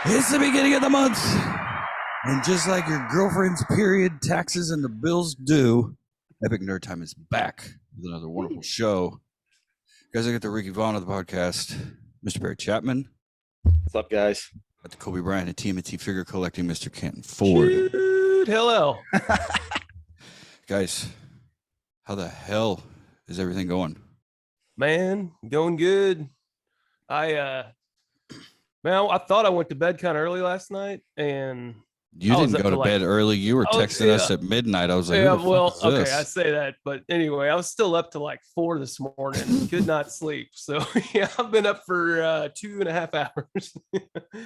It's the beginning of the month. And just like your girlfriend's period, taxes, and the bills due, Epic Nerd Time is back with another wonderful show. Guys, I got the Ricky Vaughn of the podcast, Mr. Barry Chapman. What's up, guys? Got the Kobe Bryant and TMT figure collecting Mr. Canton Ford. Dude, hello. Guys, how the hell is everything going? Man, going good. I thought I went to bed kind of early last night, and You didn't go to bed early. You were texting us at midnight. I was like, okay, I say that, but anyway, I was still up to like 4 this morning. Could not sleep. So yeah, I've been up for 2.5 hours.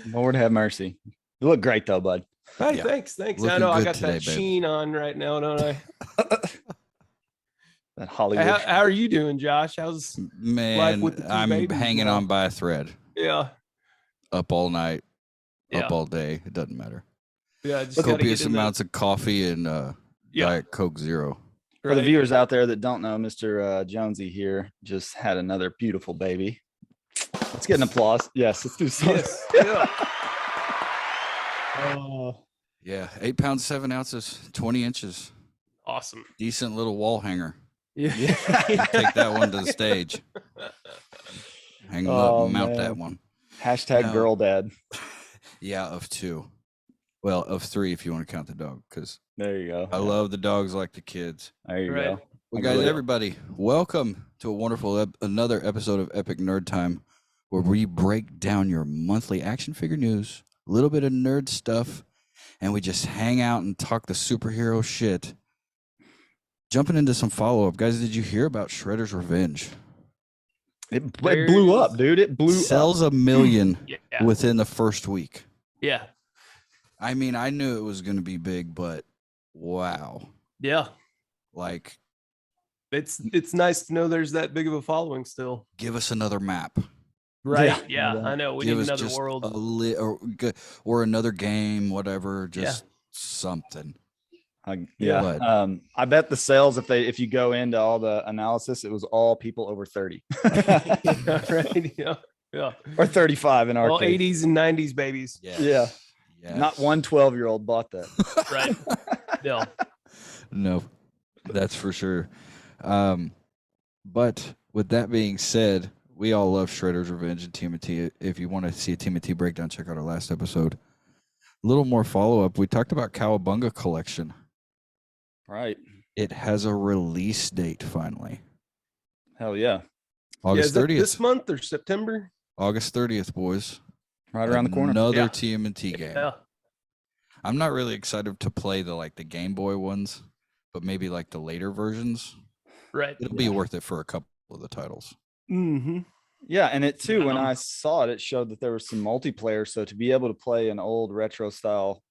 Lord have mercy. You look great though, bud. Hey, yeah. Thanks. Looking I know I got today, that sheen on right now, don't I? That Hollywood. How are you doing, Josh? How's life with the two I'm babies, hanging on by a thread. Yeah. Up all night, up all day. It doesn't matter. Yeah, just copious amounts of coffee and Diet Coke Zero. For the viewers out there that don't know, Mr. Jonesy here just had another beautiful baby. Let's get an applause. Yes, let's do something. Yes. Yeah, 8 pounds 7 ounces, 20 inches. Awesome. Decent little wall hanger. Yeah. Take that one to the stage. Hang up, mount that one. Hashtag girl dad. Yeah, of 2. Well, of 3 if you want to count the dog, because there you go. I love the dogs like the kids. There you go. Well, guys, everybody, welcome to a wonderful another episode of Epic Nerd Time, where we break down your monthly action figure news, a little bit of nerd stuff, and we just hang out and talk the superhero shit. Jumping into some follow-up, guys, did you hear about Shredder's Revenge? It blew up, dude. It blew up. Sells 1 million within the first week. Yeah. I mean, I knew it was going to be big, but wow. Yeah. Like, it's nice to know there's that big of a following still. Give us another map. Right. Yeah, I know. We need another world. Or another game, whatever, just something. I bet the sales, if you go into all the analysis, it was all people over 30. Right. Yeah. Or 35 in our all case. 80s and 90s babies. Yeah. Not one 12-year-old bought that. Right. No, that's for sure. But with that being said, we all love Shredder's Revenge and TMT. If you want to see a TMT breakdown, check out our last episode. A little more follow-up. We talked about Cowabunga Collection. Right. It has a release date finally. Hell yeah. August 30th. This month or September? August 30th, boys. Right around the corner. Another TMNT game. Yeah. I'm not really excited to play the Game Boy ones, but maybe like the later versions. Right. It'll be worth it for a couple of the titles. Mm-hmm. Yeah, and it too, when I saw it, it showed that there was some multiplayer. So to be able to play an old retro style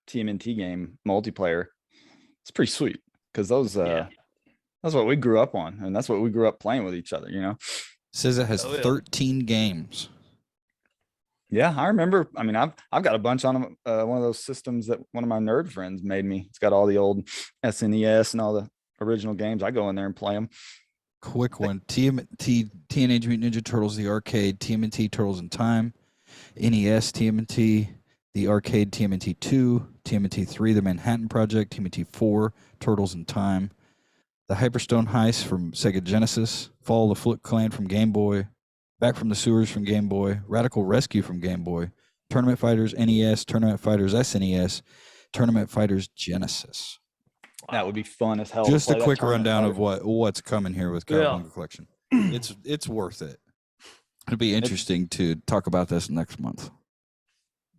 TMNT game multiplayer, it's pretty sweet, because those that's what we grew up on, and that's what we grew up playing with each other, you know. It says it has 13 games. Yeah, I remember. I mean, I've got a bunch on one of those systems that one of my nerd friends made me. It's got all the old SNES and all the original games. I go in there and play them. Quick one: TMNT, Teenage Mutant Ninja Turtles, the arcade, TMNT Turtles in Time, NES TMNT, the arcade TMNT 2, TMNT 3, the Manhattan Project, TMNT 4, Turtles in Time, the Hyperstone Heist from Sega Genesis, Fall of the Foot Clan from Game Boy, Back from the Sewers from Game Boy, Radical Rescue from Game Boy, Tournament Fighters NES, Tournament Fighters SNES, Tournament Fighters Genesis. That would be fun as hell. Just a quick rundown of what's coming here with Cowabunga Collection. It's worth it. It'll be interesting to talk about this next month.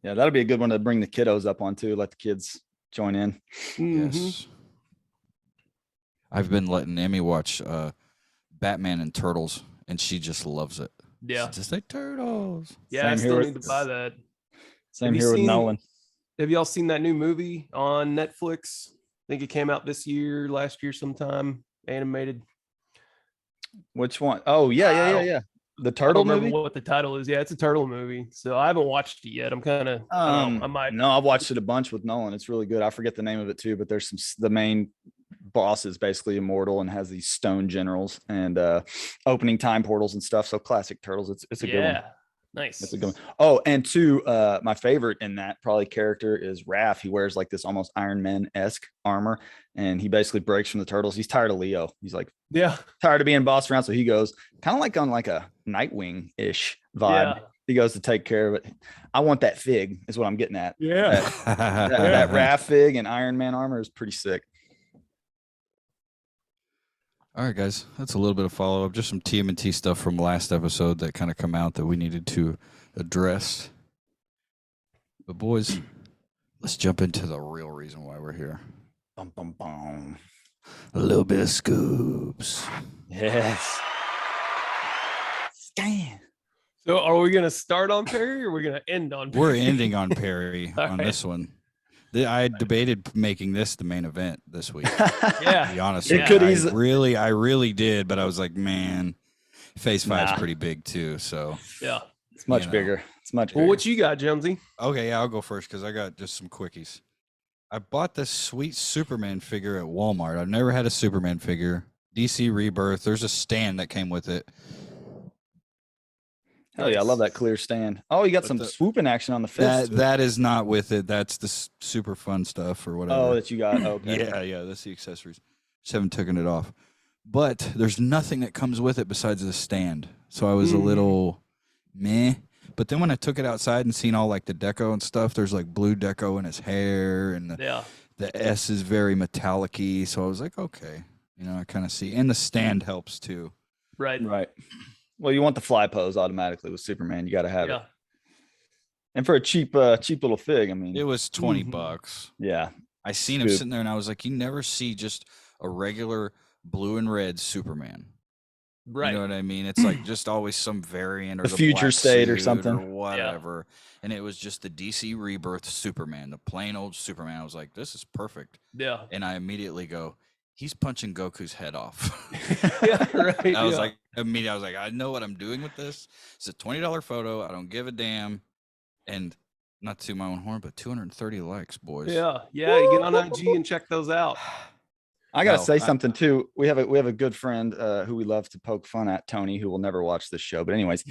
Yeah, that'll be a good one to bring the kiddos up on too. Let the kids join in. Mm-hmm. Yes. I've been letting Emmy watch Batman and Turtles, and she just loves it. Yeah. She's just like, Turtles. Yeah, I still need to buy that. Same here with Nolan. Have y'all seen that new movie on Netflix? I think it came out last year sometime, animated. Which one? Oh, yeah. The turtle movie? What the title is. Yeah, it's a turtle movie. So I haven't watched it yet. I'm kind of I might. No, I've watched it a bunch with Nolan. It's really good. I forget the name of it too, but there's the main boss is basically immortal and has these stone generals and opening time portals and stuff. So classic Turtles. It's a good one. Nice. That's a good one. Oh, and two, my favorite in that probably character is Raph. He wears like this almost Iron Man-esque armor, and he basically breaks from the turtles. He's tired of Leo. He's like Yeah. tired of being bossed around. So he goes kind of like on like a Nightwing-ish vibe. Yeah. He goes to take care of it. I want that fig, is what I'm getting at. Yeah. That Raph fig and Iron Man armor is pretty sick. All right, guys, that's a little bit of follow up. Just some TMNT stuff from last episode that kind of come out that we needed to address. But boys, let's jump into the real reason why we're here. Bum, bum, bum. A little bit of scoops. Yes. Scan. So are we going to start on Perry or are we going to end on Perry? We're ending on Perry All on right. this one. I debated making this the main event this week. Yeah. To be honest, It with could you. easily- I really did, but I was like, man, Phase 5 is Nah. pretty big too. So Yeah. It's much You know. bigger. It's much Well, bigger. what you got, Jonesy? okay, yeah, I'll go first because I got just some quickies. I bought this sweet Superman figure at Walmart. I've never had a Superman figure. DC Rebirth. There's a stand that came with it. Hell yeah, I love that clear stand. Oh, you got But some the- swooping action on the fist. That is not with it. That's the super fun stuff or whatever. Oh, that you got. Okay. Yeah, that's the accessories. Just haven't taken it off. But there's nothing that comes with it besides the stand. So I was a little meh. But then when I took it outside and seen all like the deco and stuff, there's like blue deco in his hair and Yeah. the S is very metallic-y. So I was like, okay. You know, I kind of see. And the stand helps too. Right. Right. Well, you want the fly pose automatically with Superman. You got to have Yeah. it. And for a cheap little fig, I mean, It was 20 Mhm. bucks. yeah. I seen him Scoop. sitting there and I was like, you never see just a regular blue and red Superman. Right. You know what I mean? It's like just always some variant or The the future black state or suit something. or whatever. And it was just the DC Rebirth Superman, the plain old Superman. I was like, this is perfect. Yeah. And I immediately go, he's punching Goku's head off. Yeah. Right. I was yeah. like, immediately, I was like, I know what I'm doing with this. It's a $20 photo. I don't give a damn. And not to my own horn, but 230 likes, boys. Yeah. Yeah. You get on IG and check those out. I gotta No, say something too. We have a good friend who we love to poke fun at, Tony, who will never watch this show. But anyways,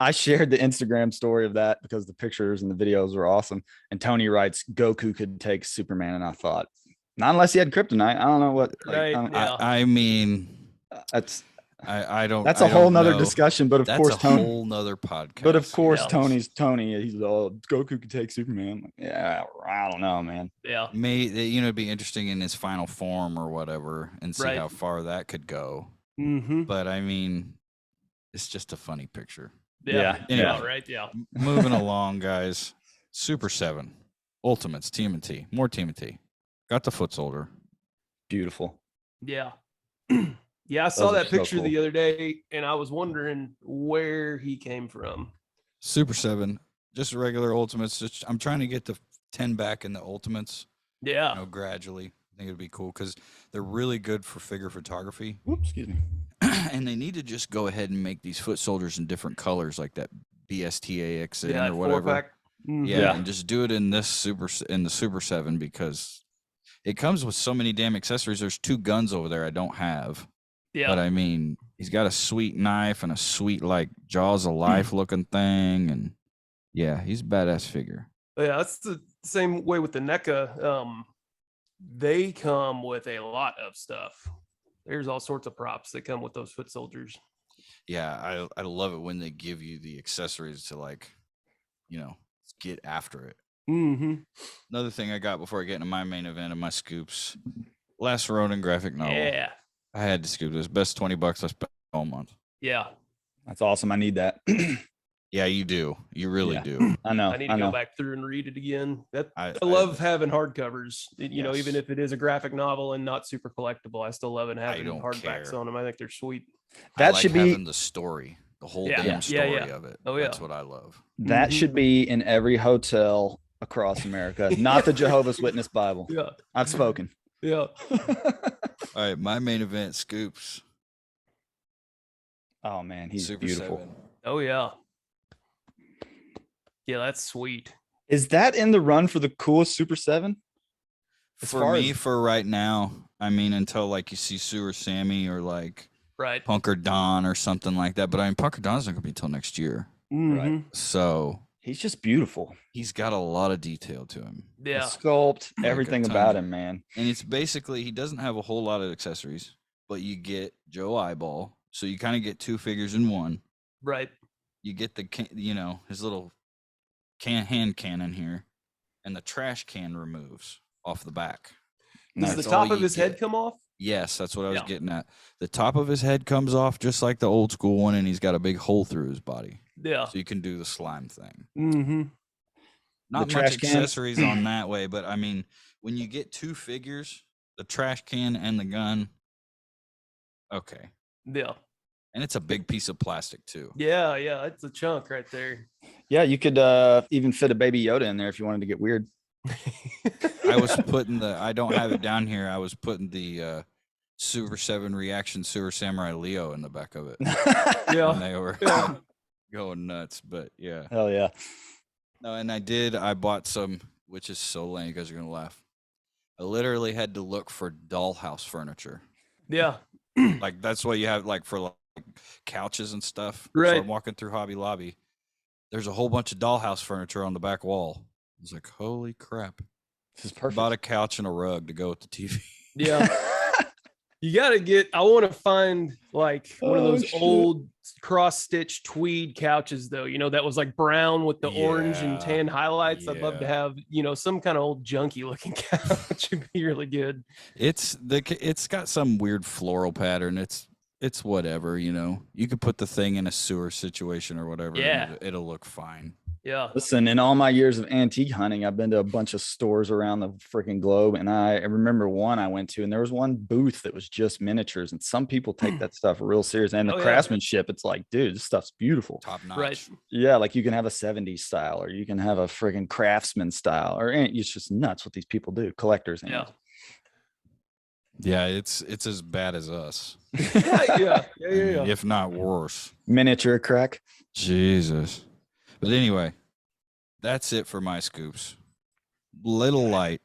I shared the Instagram story of that because the pictures and the videos were awesome. And Tony writes, Goku could take Superman, and I thought, not unless he had kryptonite. I don't know what. Like, Right, yeah. I mean, that's I don't. that's I a whole don't nother know. discussion. But of That's course, a Tony. whole nother podcast. But of course, Yeah. Tony's Tony. He's all Goku could take Superman. Like, yeah, I don't know, man. Yeah. it'd be interesting in his final form or whatever, and see Right. how far that could go. Mm-hmm. But I mean, it's just a funny picture. Yeah. Yeah, Yeah. anyway. Right. Yeah. Moving along, guys. Super 7 Ultimates TMNT. More TMNT. Got the foot soldier. Beautiful. Yeah. Yeah. I saw Those are that so picture cool. the other day and I was wondering where he came from. Super 7. Just regular Ultimates. Just, I'm trying to get the 10 back in the Ultimates. Yeah. You know, gradually. I think it'd be cool because they're really good for figure photography. Whoops, excuse me. And they need to just go ahead and make these foot soldiers in different colors, like that BSTAXN Yeah. or whatever. 4-pack. Mhm. Yeah, Yeah. and just do it in the Super 7 because it comes with so many damn accessories. There's 2 guns over there I don't have. Yeah. But I mean, he's got a sweet knife and a sweet like Jaws of Life looking thing, and yeah, he's a badass figure. Yeah, that's the same way with the NECA. They come with a lot of stuff. There's all sorts of props that come with those foot soldiers. Yeah, I love it when they give you the accessories to like, you know, get after it. Mm-hmm. Another thing I got before I get into my main event and my scoops, Last Ronin graphic novel. Yeah. I had to scoop this. Best $20 I spent all month. Yeah. That's awesome. I need that. Yeah, you do. You really Yeah. do. I know. I need to go back through and read it again. I I love having hardcovers. You know, even Yes. if it is a graphic novel and not super collectible, I still love it having don't hardbacks care. on them. I think they're sweet. I That like should be having the story, the whole Yeah. damn Yeah, story yeah. of it. Oh, yeah. That's what I love. that Mhm. should be in every hotel across America, not the Jehovah's Witness Bible. Yeah. I've spoken. Yeah. All right, my main event scoops. Oh man, he's Super beautiful. 7. Oh yeah. Yeah, that's sweet. Is that in the run for the coolest Super 7? As For far me, as- for right now, I mean, until like you see Sue or Sammy or like Right. Punker Don or something like that. But I mean, Punker Don's not gonna be until next year. Mhm. So He's just beautiful. he's got a lot of detail to him. The Yeah. sculpt, Like a everything ton about of- him, man. And it's basically, he doesn't have a whole lot of accessories, but you get Joe Eyeball. So you kind of get 2 figures in one. Right. You get his little hand cannon here, and the trash can removes off the back. Does That's the top all of you his head get. come off? Yes, that's what I was Yeah. getting at. The top of his head comes off just like the old school one, and he's got a big hole through his body. Yeah. So you can do the slime thing. Mm-hmm. Not much trash can? accessories on that way, but I mean, when you get 2 figures, the trash can and the gun, okay. Yeah. And it's a big piece of plastic too. Yeah. Yeah. It's a chunk right there. Yeah, you could even fit a baby Yoda in there if you wanted to get weird. I was putting I don't have it down here. I was putting the Super 7 Reaction Sewer Samurai Leo in the back of it. When Yeah. they were Yeah. going nuts, but yeah. Hell yeah. No, and I bought some, which is so lame, you guys are gonna laugh. I literally had to look for dollhouse furniture. Yeah. Like that's what you have like for like couches and stuff. So Right. I'm walking through Hobby Lobby. There's a whole bunch of dollhouse furniture on the back wall. I was like, holy crap. This is perfect. Bought a couch and a rug to go with the TV. Yeah. You got to get, I want to find like one of Oh, those shit. old cross stitch tweed couches though, that was like brown with the orange and Yeah, tan highlights. I'd love to yeah. have, some kind of old junky looking couch. It'd be really good. It's got some weird floral pattern. It's whatever, You could put the thing in a sewer situation or whatever. and Yeah. it'll look fine. Yeah. Listen, in all my years of antique hunting, I've been to a bunch of stores around the freaking globe. And I remember one I went to, and there was one booth that was just miniatures. And some people take that stuff real serious. And the Oh, yeah. craftsmanship, it's like, dude, this stuff's beautiful. Top notch. Right. Yeah, like you can have a 70s style, or you can have a freaking craftsman style, or it's just nuts what these people do, collectors. Yeah. Yeah, it's as bad as us. Yeah. If not worse. Miniature crack. Jesus. But anyway, that's it for my scoops. Little light.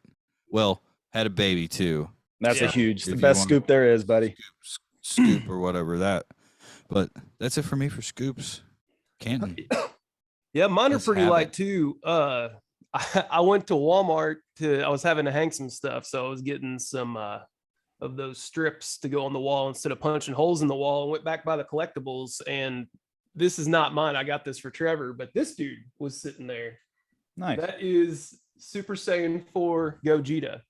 Well, had a baby too. That's Yeah. a huge, If the you best want- scoop there is, buddy. Scoop or whatever that. But that's it for me for scoops. Canton. Yeah, mine are Let's pretty have light it. too. I went to Walmart I was having to hang some stuff, so I was getting some of those strips to go on the wall instead of punching holes in the wall, and went back by the collectibles. And this is not mine. I got this for Trevor, but this dude was sitting there. Nice. That is Super Saiyan 4 Gogeta,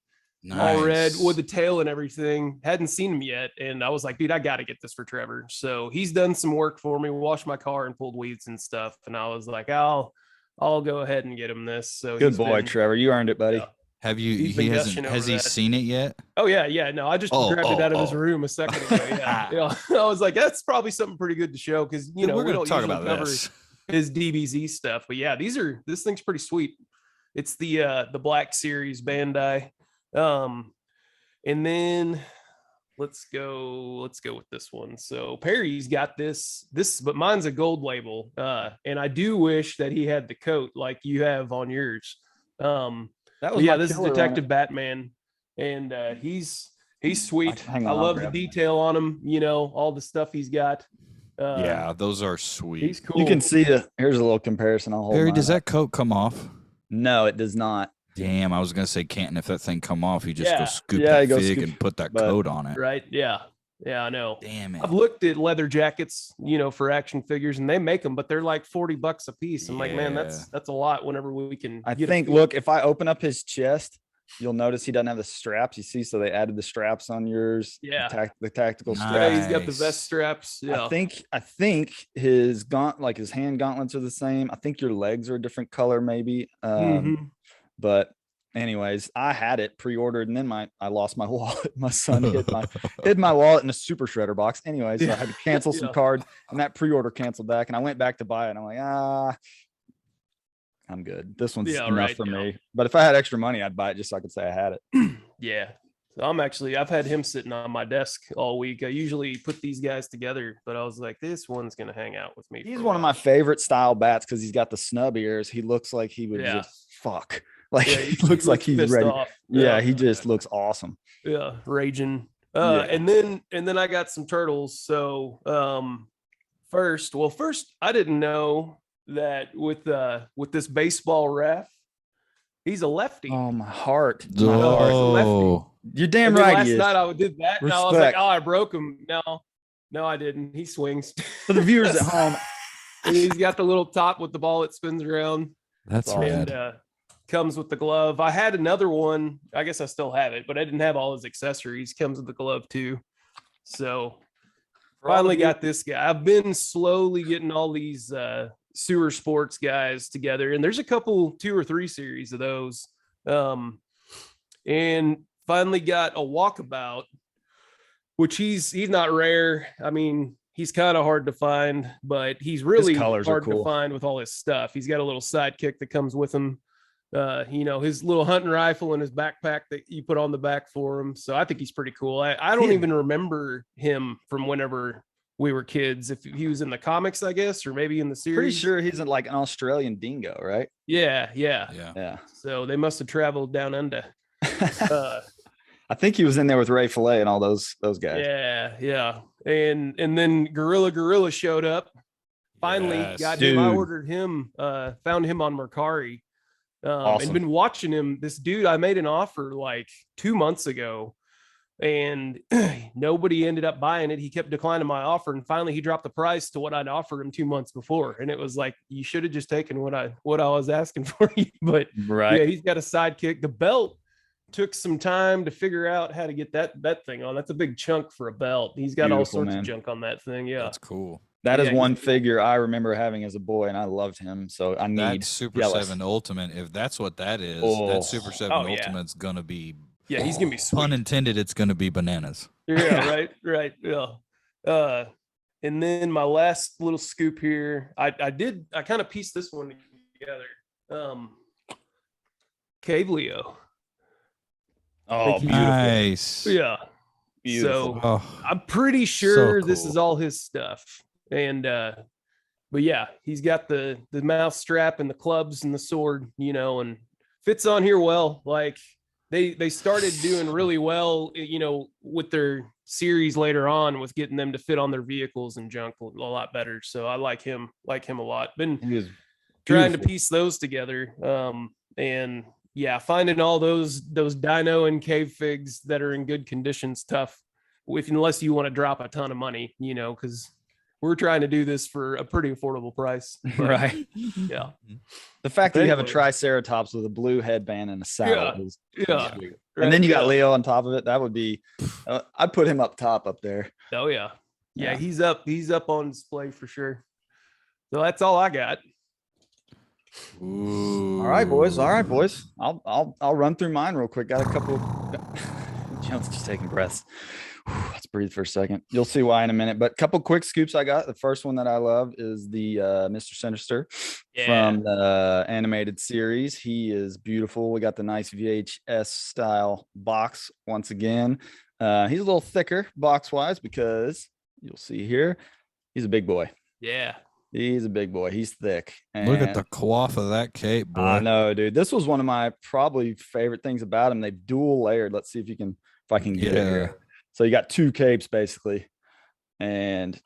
all red Nice. with the tail and everything. Hadn't seen him yet, and I was like, dude, I got to get this for Trevor. So he's done some work for me, washed my car and pulled weeds and stuff. And I was like, I'll go ahead and get him this. So Good he's boy, been- Trevor. You earned it, buddy. Yeah. Have you He's been gushing has over he that. seen it yet? Oh yeah. No, I just grabbed it out of his room a second ago. Yeah. I was like, that's probably something pretty good to show, because We're we gonna don't talk usually about cover this. his DBZ stuff. But yeah, this thing's pretty sweet. It's the Black Series Bandai. And then let's go with this one. So Perry's got this, but mine's a gold label. And I do wish that he had the coat like you have on yours. That But yeah, my this is killer on Detective it. Batman, and he's sweet. Hang I on, I'll love the grab it. detail on him. All the stuff he's got. Yeah, those are sweet. he's cool. You can see here's a little comparison. I'll hold Perry, mine does up. that coat come off? No, it does not. Damn, I was gonna say Canton, if that thing come off, you just go Yeah. scoop Yeah, that you go fig scoop, and put that but- coat on it. right. Yeah, I know. Damn it. I've looked at leather jackets, for action figures, and they make them, but they're like $40 a piece. I'm like, man, Yeah. that's a lot. Whenever we can, I get a think, few- look, if I open up his chest, you'll notice he doesn't have the straps. You see, so they added the straps on yours. Yeah. The tactical Nice. Yeah, straps. he's got the Nice. vest straps. Yeah, I think his his hand gauntlets are the same. I think your legs are a different color, maybe. Mhm. But anyways, I had it pre-ordered, and then I lost my wallet. My son hid my wallet in a super shredder box. Anyways, so I had to cancel some Yeah. cards, and that pre-order canceled back. And I went back to buy it, and I'm like, I'm good. This one's Yeah, enough right, for yeah. me. But if I had extra money, I'd buy it just so I could say I had it. Yeah. So I've had him sitting on my desk all week. I usually put these guys together, but I was like, this one's gonna hang out with me. He's for a one of my while. favorite style bats because he's got the snub ears. He looks like he would Yeah. just fuck. Like Yeah, he looks like he's pissed ready. off. Yeah, he just looks awesome. yeah, raging. Yeah. And then I got some turtles. So first I didn't know that with this baseball ref, he's a lefty. Oh, my heart. My heart. Oh, You're damn And then right. last He is. night I did that, and I was like, Respect. "Oh, I broke him." No, I didn't. He swings. For the viewers at home, And he's got the little top with the ball that spins around. that's And rad. comes with the glove. I had another one. I guess I still have it, but I didn't have all his accessories. Comes with the glove too. So finally got this guy. I've been slowly getting all these sewer sports guys together, and there's a couple 2 or 3 series of those. And finally got a walkabout, which he's not rare. I mean, he's kind of hard to find, but he's really colors are hard to cool. find with all his stuff. He's got a little sidekick that comes with him. His little hunting rifle and his backpack that you put on the back for him. So I think he's pretty cool. I don't even remember him from whenever we were kids. If he was in the comics, I guess, or maybe in the series. pretty sure he's like an Australian dingo, right? Yeah. Yeah. So they must have traveled down under. I think he was in there with Ray Fillet and all those guys. Yeah. And then Gorilla showed up. Finally Yes. got him. I Dude. ordered him, found him on Mercari. Awesome. And been watching him. This dude, I made an offer like 2 months ago, and nobody ended up buying it. He kept declining my offer, and finally he dropped the price to what I'd offered him 2 months before. And it was like, you should have just taken what I was asking for you. But Right. yeah, he's got a sidekick. The belt took some time to figure out how to get that thing on. That's a big chunk for a belt. He's got all Beautiful, sorts man. of junk on that thing. Yeah. That's cool. That is Yeah, one figure I remember having as a boy, and I loved him. So I need That Super Yellis. 7 Ultimate, if that's what that is, Oh. that Super 7 Oh, yeah. Ultimate's gonna be, Yeah, he's gonna be sweet. pun intended, it's gonna be bananas. Yeah, right. Yeah. And then my last little scoop here, I kind of pieced this one together. Cave Leo. Oh, Thank you. beautiful. Nice. Yeah. Beautiful. So Oh, I'm pretty sure So this cool. is all his stuff. And but yeah, he's got the mouth strap and the clubs and the sword, and fits on here well. Like they started doing really well, with their series later on with getting them to fit on their vehicles and junk a lot better. So I like him a lot. Been He was trying to beautiful. piece those together. And yeah, finding all those dino and cave figs that are in good condition's tough, unless you want to drop a ton of money, because we're trying to do this for a pretty affordable price. But, right. Yeah. The fact that you have a Anyway. Triceratops with a blue headband and a saddle is Yeah. sweet. Right, And then you got yeah. Leo on top of it. That would be, I'd put him up top up there. Oh yeah. Yeah. Yeah. He's up on display for sure. So that's all I got. Ooh. All right, boys. I'll run through mine real quick. Got a couple. Jones just taking breaths. Let's breathe for a second. You'll see why in a minute. But a couple quick scoops I got. The first one that I love is the Mr. Sinister from the animated series. He is beautiful. We got the nice VHS style box once again. He's a little thicker box wise because you'll see here, he's a big boy. Yeah. He's a big boy. He's thick. Look at And- the coif of that cape, boy. I know, dude. This was one of my probably favorite things about him. They've dual layered. Let's see if I can get it Yeah. here. So you got 2 capes basically, and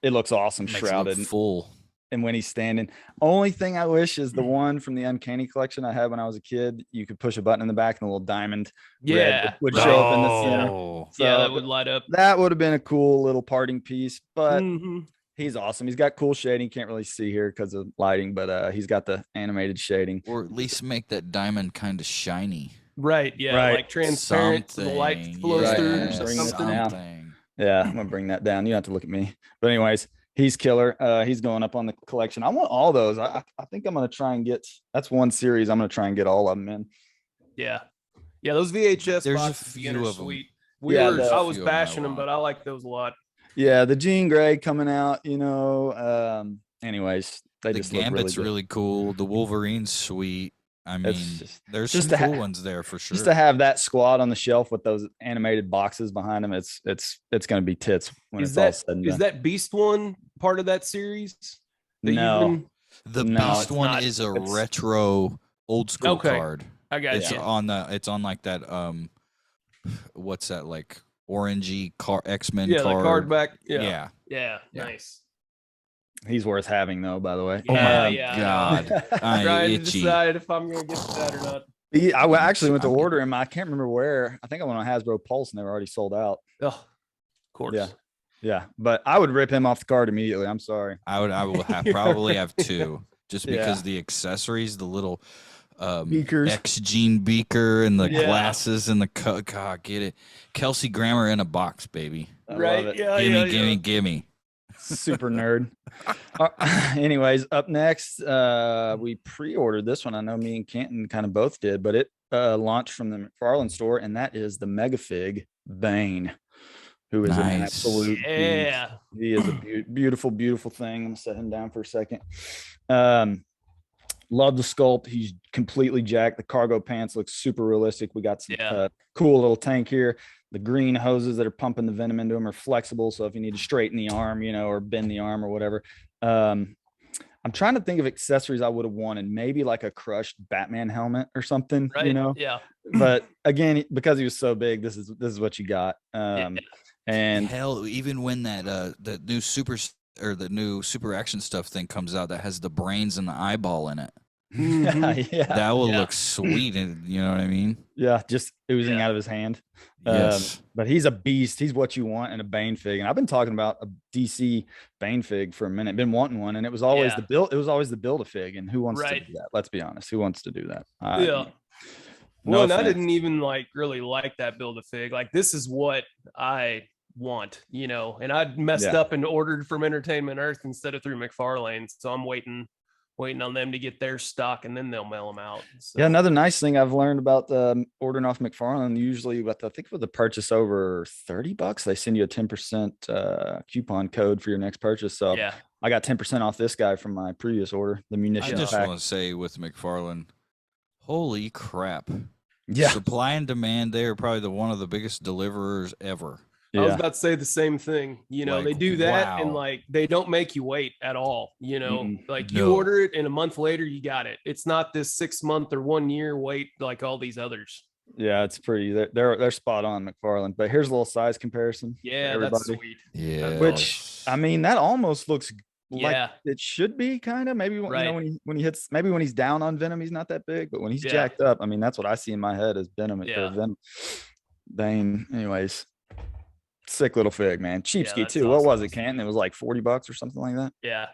it looks awesome Makes it look shrouded. full. And when he's standing, only thing I wish is the one from the Uncanny collection I had when I was a kid. You could push a button in the back and a little diamond red Yeah. would right. show up in the center. Oh. Yeah, So that would light up. that would have been a cool little parting piece, but Mhm. he's awesome. He's got cool shading. Can't really see here because of lighting, but he's got the animated shading. Or at least make that diamond kind of shiny. Right. Yeah. Right. Like transparent, so the light Something, flows Right. through Yeah. or Bring this something. down. Something. Yeah, I'm gonna bring that down. You don't have to look at me. But anyways, he's killer. He's going up on the collection. I want all those. I think I'm gonna try and get. That's one series. I'm gonna try and get all of them in. Yeah. Yeah. Those VHS There's a boxes again few are of 'em. sweet. Yeah, I was few of 'em I bashing them, but want. I like those a lot. Yeah, the Jean Grey coming out. Anyways, they The just look Gambit's really, really cool. The Wolverine's sweet. I mean, It's just- there's just some to cool ha- ones there for sure. Just to have that squad on the shelf with those animated boxes behind them, it's gonna be tits when Is it's all that said and is done. that Beast one part of that series? That you've No. been- The No, Beast it's one not. is a It's- retro old school Okay. card. I got It's you. it's on like that what's that, like orangey X-Men Yeah, card. the card back. Yeah. Yeah. Yeah. Nice. He's worth having though, by the way. Oh my Yeah, God. I'm Trying to itchy. decide if I'm gonna get to that or not. Actually went to I'm order him. I can't remember where. I think I went on Hasbro Pulse and they were already sold out. Oh, of course. Yeah. Yeah. But I would rip him off the card immediately. I'm sorry. I will probably have two, just Yeah. because the accessories, the little Beakers. X-Gene beaker and the Yeah. glasses and the God, get it. Kelsey Grammer in a box, baby. I Right? love it. Yeah, Gimme. Super nerd. Anyways, up next, we pre-ordered this one. I know me and Canton kind of both did, but it launched from the McFarlane store, and that is the Megafig Bane, who is an Nice. absolute beast. Yeah. He is a beautiful, beautiful thing. I'm gonna set him down for a second. Love the sculpt. He's completely jacked. The cargo pants look super realistic. We got some Yeah. cool little tank here. The green hoses that are pumping the venom into them are flexible. So if you need to straighten the arm, or bend the arm or whatever. I'm trying to think of accessories I would have wanted. Maybe like a crushed Batman helmet or something, Right. Yeah. But again, because he was so big, this is what you got. And hell, even when that the new super action stuff thing comes out that has the brains and the eyeball in it, yeah, that will look sweet, and you know what I mean? yeah, just oozing out of his hand. Yes. But he's a beast. He's what you want in a Bane fig. And I've been talking about a DC Bane fig for a minute, been wanting one. And it was always the build. It was always the build a fig. And who wants to do that? Let's be honest. Who wants to do that? Yeah. No Well, I didn't even really like that build a fig. Like, this is what I want, and I'd messed up and ordered from Entertainment Earth instead of through McFarlane. So I'm waiting on them to get their stock, and then they'll mail them out. So. Yeah, another nice thing I've learned about ordering off McFarlane, usually I think with the purchase over $30, they send you a 10% coupon code for your next purchase. So yeah, I got 10% off this guy from my previous order, the munition I just pack. want to say with McFarlane, holy crap. Yeah. Supply and demand, they are probably one of the biggest deliverers ever. I was about to say the same thing. They do that, and they don't make you wait at all. You order it and a month later you got it. It's not this 6 month or 1 year wait like all these others. Yeah, it's pretty. They're spot on, McFarlane. But here's a little size comparison. Yeah, that's sweet. Yeah, which I mean, that almost looks like it should be kind of. Maybe when he hits, maybe when he's down on Venom, he's not that big. But when he's jacked up, I mean, that's what I see in my head as Venom. Venom. Bane. Anyways. Sick little fig, man. Cheapskate too. Awesome. What was it, Canton? It was like $40 or something like that. Yeah.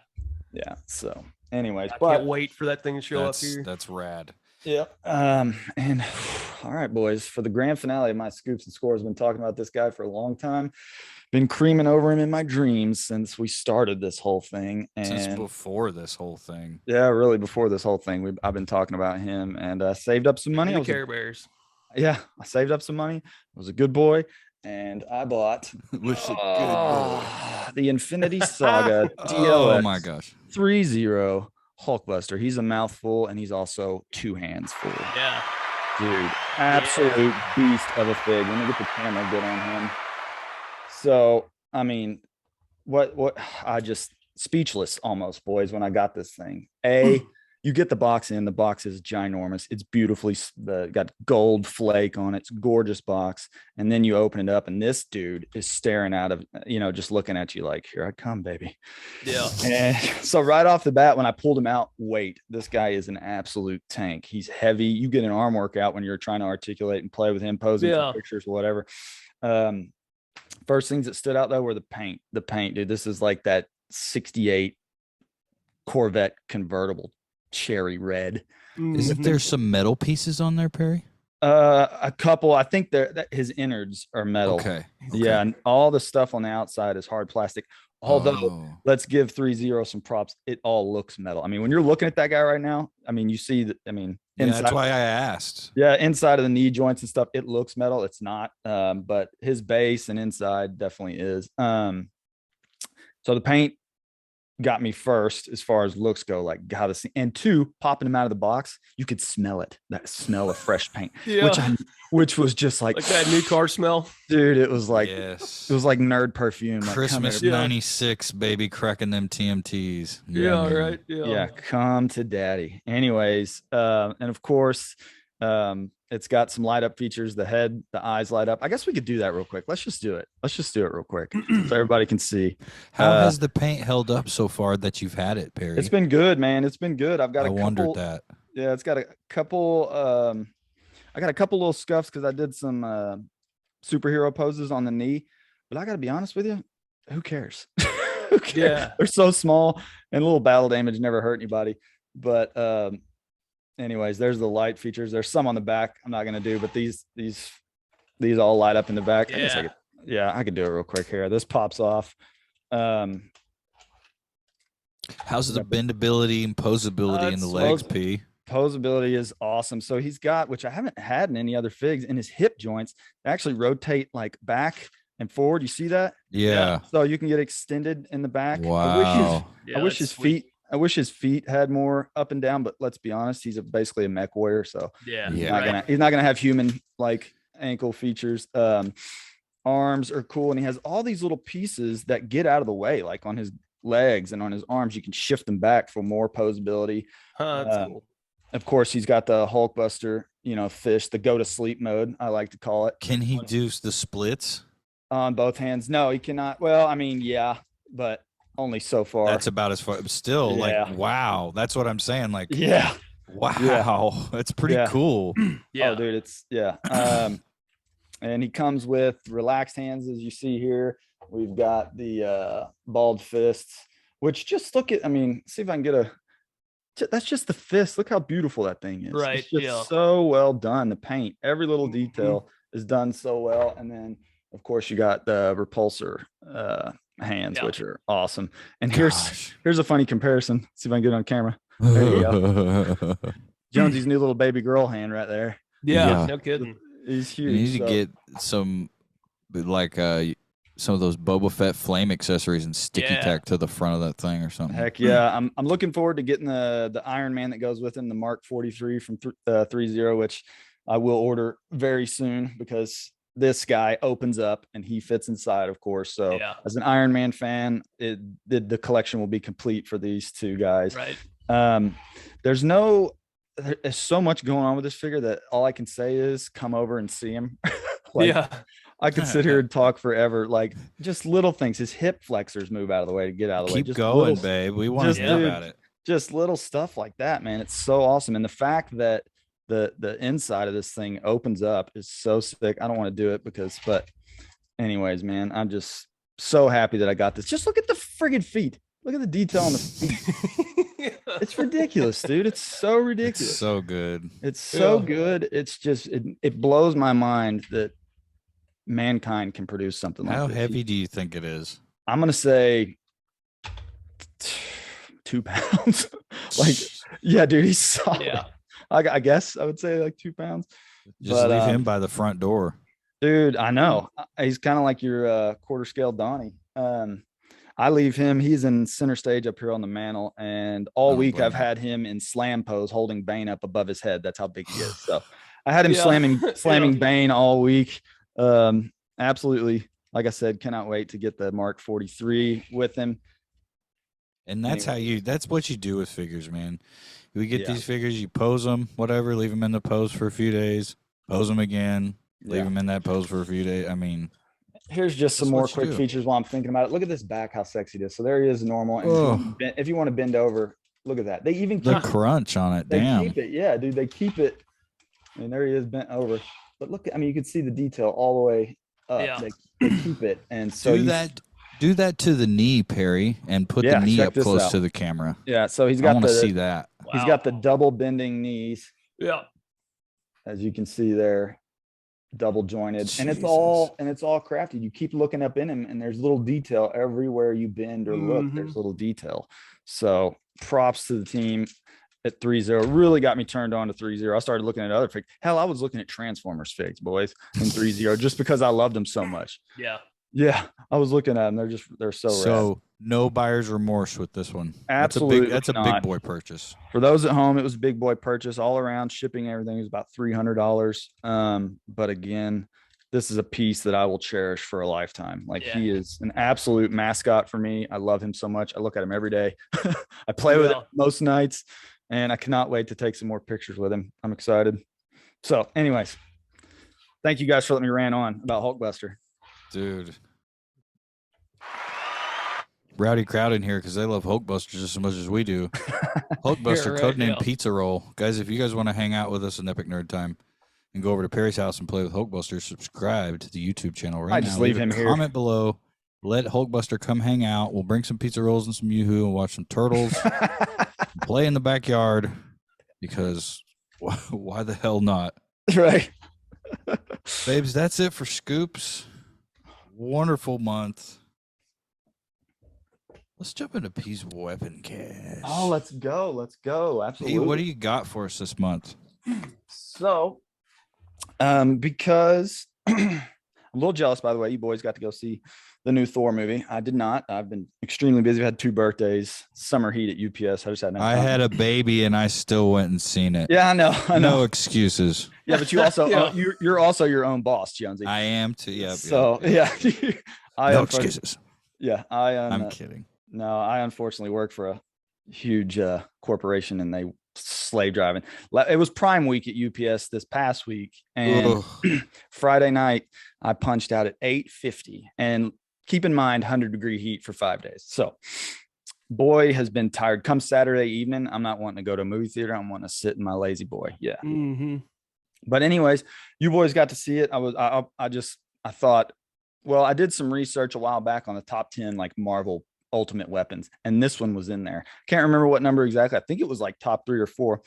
So, anyways, I can't wait for that thing to show up here. That's rad. Yeah. And all right, boys, for the grand finale of my scoops and scores, I've been talking about this guy for a long time. Been creaming over him in my dreams since we started this whole thing. And since before this whole thing. Yeah, really before this whole thing. I've been talking about him, and saved up some money. Care Bears. I saved up some money. I was a good boy. And I bought the Infinity Saga DLX. Oh my gosh. 3-0 Hulkbuster. He's a mouthful, and he's also two hands full. Yeah. Dude, absolute beast of a fig. Let me get the camera good on him. So, I mean, what I just speechless almost, boys, when I got this thing. You get the box in. The box is ginormous. It's beautifully got gold flake on it. It's a gorgeous box. And then you open it up, and this dude is staring out of, just looking at you like, here I come, baby. Yeah. And so right off the bat, when I pulled him out, this guy is an absolute tank. He's heavy. You get an arm workout when you're trying to articulate and play with him, posing for pictures or whatever. First things that stood out though were the paint. The paint, dude. This is like that 68 Corvette convertible. Cherry red. Isn't there some metal pieces on there, Perry? A couple. I think his innards are metal. Okay. Yeah, and all the stuff on the outside is hard plastic. Although let's give 3-0 some props. It all looks metal. I mean, when you're looking at that guy right now, I mean, you see that. I mean, that's why I asked. Yeah, inside of the knee joints and stuff, it looks metal. It's not. But his base and inside definitely is. So the paint got me first as far as looks go, like how this, and two, popping them out of the box, you could smell it, that smell of fresh paint, which was just like that new car smell, dude. It was like it was like nerd perfume, Christmas '96, baby, cracking them TMTs. Come to daddy. Anyways, and of course It's got some light up features. The head, the eyes light up. I guess we could do that real quick. Let's just do it. Let's just do it real quick so everybody can see. How has the paint held up so far that you've had it, Perry? It's been good, man. It's been good. I've got I a wondered couple. that. Yeah, it's got a couple. I got a couple little scuffs because I did some superhero poses on the knee. But I got to be honest with you, who cares? Who cares? Yeah. They're so small, and a little battle damage never hurt anybody. But anyways, there's the light features. There's some on the back I'm not gonna do, but these all light up in the back. Yeah. I could do it real quick here. This pops off. How's the bendability and posability in the legs, P? Posability is awesome. So he's got, which I haven't had in any other figs, in his hip joints, they actually rotate like back and forward. You see that? Yeah. So you can get extended in the back. Wow. I wish his feet had more up and down, but let's be honest, he's basically a mech warrior. So Yeah. he's not gonna have human like ankle features. Arms are cool, and he has all these little pieces that get out of the way, like on his legs and on his arms. You can shift them back for more posability. That's cool. Of course, he's got the Hulkbuster, fish, the go to sleep mode, I like to call it. Can he do the splits on both hands? No, he cannot. Well, I mean, yeah, but only so far. That's about as far. Still, like, wow. That's what I'm saying. Like, yeah, wow, yeah. That's pretty cool. Yeah, oh, dude, and he comes with relaxed hands, as you see here. We've got the balled fists, which just look at. I mean, see if I can get a. That's just the fist. Look how beautiful that thing is. Right. It's just so well done. The paint, every little detail is done so well. And then, of course, you got the repulsor hands, which are awesome. And here's a funny comparison. See if I can get it on camera. There you go. Jonesy's new little baby girl hand right there. Yeah. No kidding. He's huge. You need to get some, like, some of those Boba Fett flame accessories and sticky tack to the front of that thing or something. Heck yeah. I'm looking forward to getting the Iron Man that goes with him, the Mark 43 from 3.0, which I will order very soon because this guy opens up and he fits inside, of course. So as an Iron Man fan, the collection will be complete for these two guys. Right. There's so much going on with this figure that all I can say is come over and see him. I could sit here and talk forever, like just little things. His hip flexors move out of the way to get out of the way. Keep going, babe. We want to hear about it. Just little stuff like that, man. It's so awesome. And the fact that the inside of this thing opens up is so sick. I don't want to do it but anyways, man, I'm just so happy that I got this. Just look at the friggin' feet. Look at the detail on the feet. It's ridiculous, dude. It's so ridiculous. It's so good. It's so good. It's just, it blows my mind that mankind can produce something like this. How heavy do you think it is? I'm gonna say 2 pounds. Like, yeah, dude, he's solid. Yeah. I guess I would say like 2 pounds. Just leave him by the front door. Dude, I know. He's kind of like your quarter scale Donnie. I leave him. He's in center stage up here on the mantle, and all week I've had him in slam pose, holding Bane up above his head. That's how big he is. So I had him slamming Bane all week. Absolutely, like I said, cannot wait to get the Mark 43 with him. And that's that's what you do with figures, man. We get these figures, you pose them, whatever, leave them in the pose for a few days, pose them again, leave them in that pose for a few days. I mean, here's just some more quick features while I'm thinking about it. Look at this back, how sexy it is. So there he is normal. And if you want to bend over, look at that. They even keep the crunch on it. Damn. Keep it. Yeah, dude, they keep it. I mean, there he is bent over. But look, I mean, you can see the detail all the way up. Yeah. They keep it. And so do that to the knee, Perry, and put the knee up close to the camera. Yeah, so he's got I want to see that. Wow. He's got the double bending knees. Yeah. As you can see there, double jointed. And it's all crafted. You keep looking up in him, and there's little detail everywhere you bend or look. There's little detail. So props to the team at 3.0. Really got me turned on to 3.0. I started looking at other figs. Hell, I was looking at Transformers figs, boys, in 3.0 just because I loved them so much. Yeah, I was looking at them. They're so rad. No buyer's remorse with this one. Absolutely, that's a big boy purchase. For those at home, it was a big boy purchase. All around shipping, everything was about $300. But again, this is a piece that I will cherish for a lifetime. Like, he is an absolute mascot for me. I love him so much. I look at him every day. I play with him most nights, and I cannot wait to take some more pictures with him. I'm excited. So, anyways, thank you guys for letting me rant on about Hulkbuster. Dude. Rowdy crowd in here because they love Hulkbuster just as much as we do. Hulkbuster, Right, codename yeah. Pizza Roll. Guys, if you guys want to hang out with us in Epic Nerd Time and go over to Perry's house and play with Hulkbuster, subscribe to the YouTube channel right I now. just leave him a here. comment below. Let Hulkbuster come hang out. We'll bring some pizza rolls and some Yoo-Hoo and watch some turtles. Play in the backyard because why the hell not? Right. Babes, that's it for Scoops. Wonderful month. Let's jump into P's weapon cache. Oh, let's go. Let's go. Absolutely. P, what do you got for us this month? So, because I'm a little jealous, by the way, you boys got to go see the new Thor movie. I did not. I've been extremely busy. I had 2 birthdays, summer heat at UPS. I just had no I time. had a baby and I still went and seen it. Yeah, I know. No excuses. Yeah, but you also Yeah. you're also your own boss, Jonesy. I am too. Yeah. So yeah, No excuses. Yeah, I'm kidding. No, I unfortunately work for a huge corporation, and they slave driving. It was Prime Week at UPS this past week, and Friday night I punched out at 8:50. And keep in mind, 100-degree heat for 5 days. So, boy has been tired. Come Saturday evening, I'm not wanting to go to a movie theater. I'm wanting to sit in my lazy boy. Yeah. Mm-hmm. But anyways, you boys got to see it. I thought, well, I did some research a while back on the top 10 like Marvel Ultimate Weapons, and this one was in there. Can't remember what number exactly. I think it was like top 3 or 4.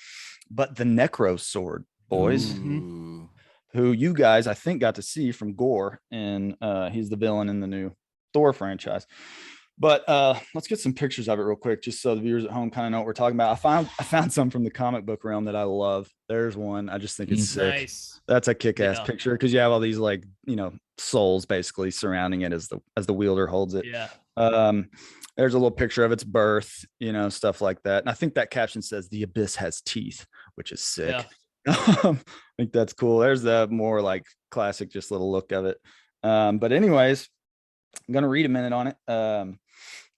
But the Necro Sword, boys, Ooh. who you guys I think got to see from Gore, and he's the villain in the new Thor franchise. But let's get some pictures of it real quick, just so the viewers at home kind of know what we're talking about. I found some from the comic book realm that I love. There's one. I just think it's sick. Nice. That's a kick-ass Yeah. picture because you have all these like, souls basically surrounding it as the wielder holds it. Yeah. There's a little picture of its birth, stuff like that. And I think that caption says the abyss has teeth, which is sick. Yeah. I think that's cool. There's the more like classic, just little look of it. But anyways, I'm going to read a minute on it.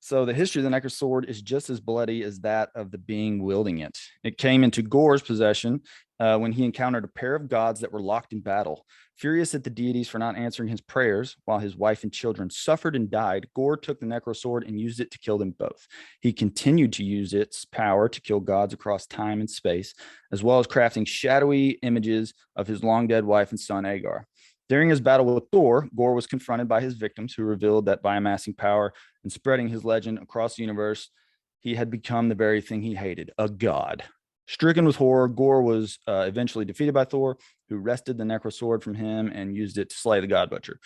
So the history of the Necro Sword is just as bloody as that of the being wielding it. It came into Gore's possession when he encountered a pair of gods that were locked in battle. Furious at the deities for not answering his prayers while his wife and children suffered and died, Gore took the Necro Sword and used it to kill them both. He continued to use its power to kill gods across time and space, as well as crafting shadowy images of his long-dead wife and son, Agar. During his battle with Thor, Gore was confronted by his victims, who revealed that by amassing power and spreading his legend across the universe, he had become the very thing he hated, a god. Stricken with horror, Gore was eventually defeated by Thor, who wrested the Necro Sword from him and used it to slay the God Butcher.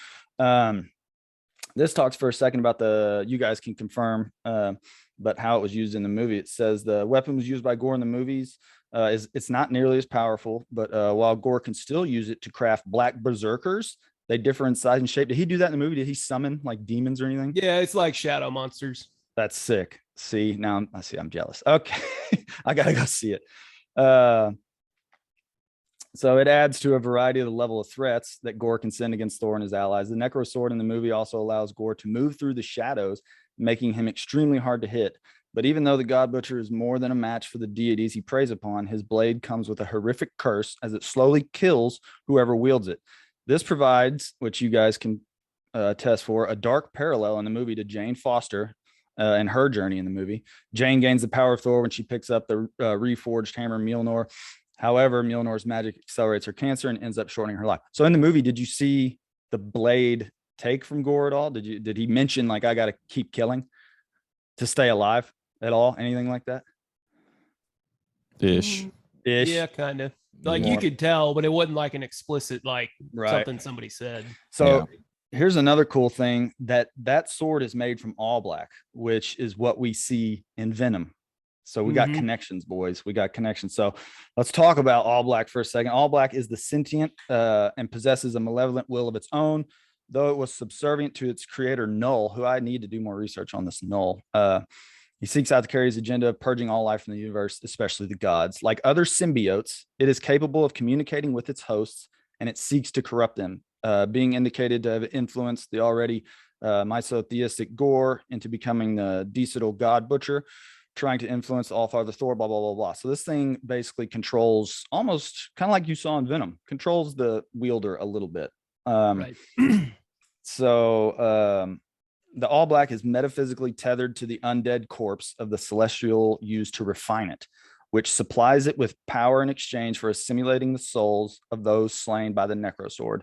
This talks for a second about you guys can confirm, but how it was used in the movie. It says the weapon was used by Gore in the movies. It's not nearly as powerful, but while Gore can still use it to craft black berserkers, they differ in size and shape. Did he do that in the movie? Did he summon like demons or anything? Yeah, it's like shadow monsters. That's sick. See, now I'm jealous. Okay. I gotta go see it. So it adds to a variety of the level of threats that Gore can send against Thor and his allies. The Necro Sword in the movie also allows Gore to move through the shadows, making him extremely hard to hit. But even though the God Butcher is more than a match for the deities he preys upon, his blade comes with a horrific curse as it slowly kills whoever wields it. This provides, which you guys can attest for, a dark parallel in the movie to Jane Foster and her journey in the movie. Jane gains the power of Thor when she picks up the reforged hammer Mjolnir. However, Mjolnir's magic accelerates her cancer and ends up shortening her life. So in the movie, did you see the blade take from Gore at all? Did he mention like, I got to keep killing to stay alive at all? Anything like that? Ish. Yeah, kind of. Like you could tell, but it wasn't like an explicit like something somebody said. So here's another cool thing, that sword is made from all black, which is what we see in Venom. So we got connections, boys. We got connections. So let's talk about all black for a second. All black is the sentient and possesses a malevolent will of its own, though it was subservient to its creator, Null, who I need to do more research on this Null. He seeks out to carry his agenda of purging all life from the universe, especially the gods. Like other symbiotes, it is capable of communicating with its hosts, and it seeks to corrupt them, being indicated to have influenced the already misotheistic Gore into becoming the decidal God Butcher. trying to influence the All-Father Thor, blah, blah, blah, blah. So this thing basically controls, almost kind of like you saw in Venom, controls the wielder a little bit. Right. So the All Black is metaphysically tethered to the undead corpse of the Celestial used to refine it, which supplies it with power in exchange for assimilating the souls of those slain by the Necrosword.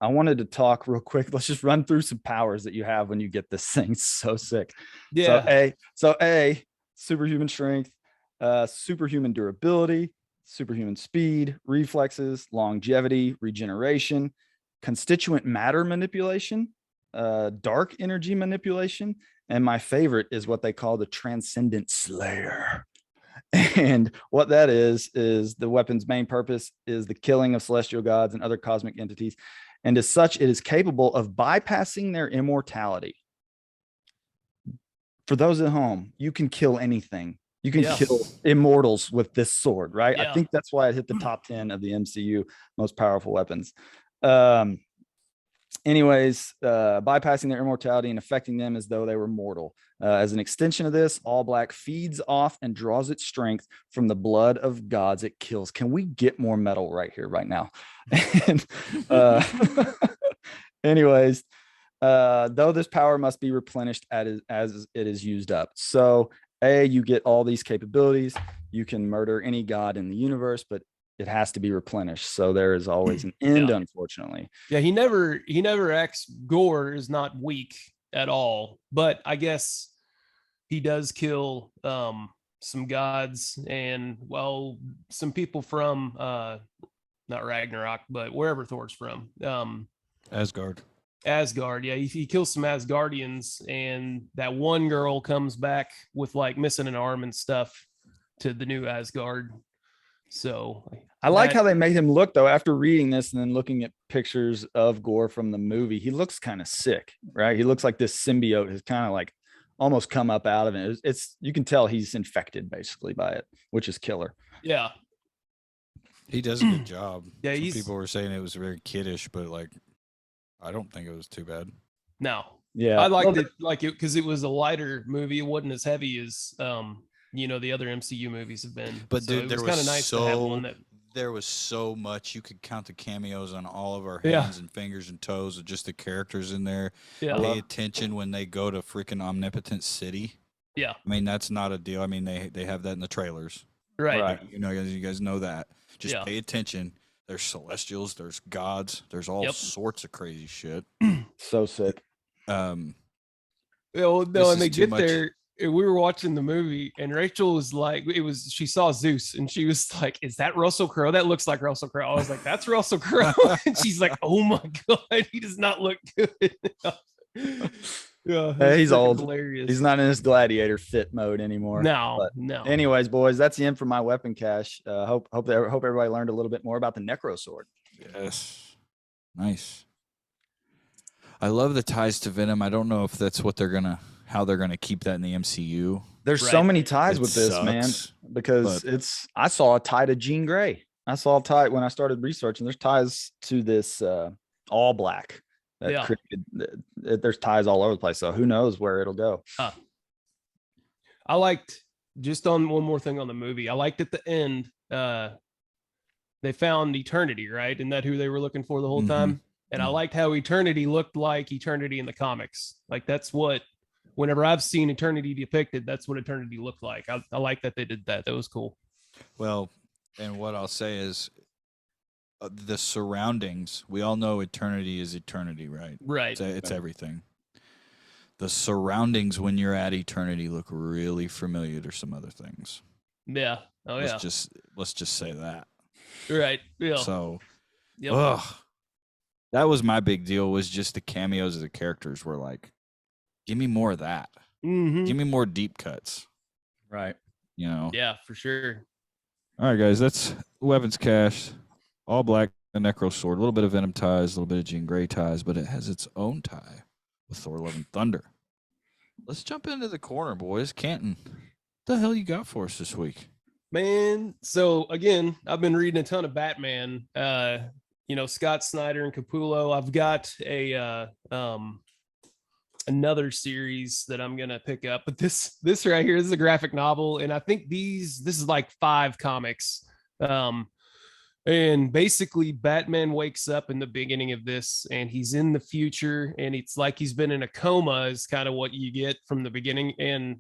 I wanted to talk real quick. Let's just run through some powers that you have when you get this thing. It's so sick. Yeah. So A, superhuman strength, superhuman durability, superhuman speed, reflexes, longevity, regeneration, constituent matter manipulation, dark energy manipulation, and my favorite is what they call the Transcendent Slayer. And what that is the weapon's main purpose is the killing of celestial gods and other cosmic entities. And as such, it is capable of bypassing their immortality. For those at home, you can kill anything. You can kill immortals with this sword, right? Yeah. I think that's why it hit the top 10 of the MCU most powerful weapons. Anyways, bypassing their immortality and affecting them as though they were mortal. As an extension of this, All Black feeds off and draws its strength from the blood of gods it kills. Can we get more metal right here, right now? And, anyways, though this power must be replenished as it is used up. So, you get all these capabilities. You can murder any god in the universe, but it has to be replenished. So there is always an end, unfortunately. Yeah, he never acts. Gore is not weak at all, but I guess he does kill some gods and some people from not Ragnarok, but wherever Thor's from. Asgard. Yeah, he kills some Asgardians, and that one girl comes back with like missing an arm and stuff to the new Asgard. So I like how they made him look, though, after reading this and then looking at pictures of Gore from the movie. He looks kind of sick, right? He looks like this symbiote has kind of like almost come up out of it. It's you can tell he's infected basically by it, which is killer. Yeah, he does a good job. Yeah, some people were saying it was very kiddish, but like I don't think it was too bad. No, yeah, I liked it because it was a lighter movie. It wasn't as heavy as the other MCU movies have been. But so dude, it was kind of nice to have one that there was so much. You could count the cameos on all of our hands and fingers and toes of just the characters in there. Yeah. Pay attention when they go to freaking Omnipotent City. Yeah. I mean, that's not a deal. I mean, they have that in the trailers. Right. You guys know that. Just pay attention. There's celestials, there's gods, there's all sorts of crazy shit. So sick. And they get there. We were watching the movie and Rachel was like, she saw Zeus and she was like, is that Russell Crowe? That looks like Russell Crowe. I was like, that's Russell Crowe. And she's like, oh my God, he does not look good. Hey, he's old. Hilarious. He's not in his gladiator fit mode anymore. No. Anyways, boys, that's the end for my weapon cache. Hope everybody learned a little bit more about the Necro Sword. Yes. Nice. I love the ties to Venom. I don't know if that's how they're gonna keep that in the MCU. There's so many ties with this, man, because I saw a tie to Jean Grey. I saw a tie when I started researching. There's ties to this All Black. There's ties all over the place. So who knows where it'll go. I liked, just on one more thing on the movie, I liked at the end, they found Eternity, right? Isn't that who they were looking for the whole time? And I liked how Eternity looked like Eternity in the comics. Like that's what, whenever I've seen Eternity depicted, that's what Eternity looked like. I like that they did that. That was cool. Well, and what I'll say is the surroundings. We all know Eternity is Eternity, right? Right. It's everything. The surroundings when you're at Eternity look really familiar to some other things. Yeah. Oh, yeah. Let's just say that. Right. Yeah. So, that was my big deal, was just the cameos of the characters were like, give me more of that. Give me more deep cuts. Right. Yeah, for sure. All right, guys, that's weapons cache. All Black, the Necro Sword, a little bit of Venom ties, a little bit of Jean Grey ties, but it has its own tie with Thor: Love and Thunder. Let's jump into the corner, boys. Canton, what the hell you got for us this week? Man, so again, I've been reading a ton of Batman. Scott Snyder and Capullo. I've got a another series that I'm gonna pick up. But this right here, this is a graphic novel, and I think this is like 5 comics. And basically Batman wakes up in the beginning of this and he's in the future, and it's like he's been in a coma is kind of what you get from the beginning. And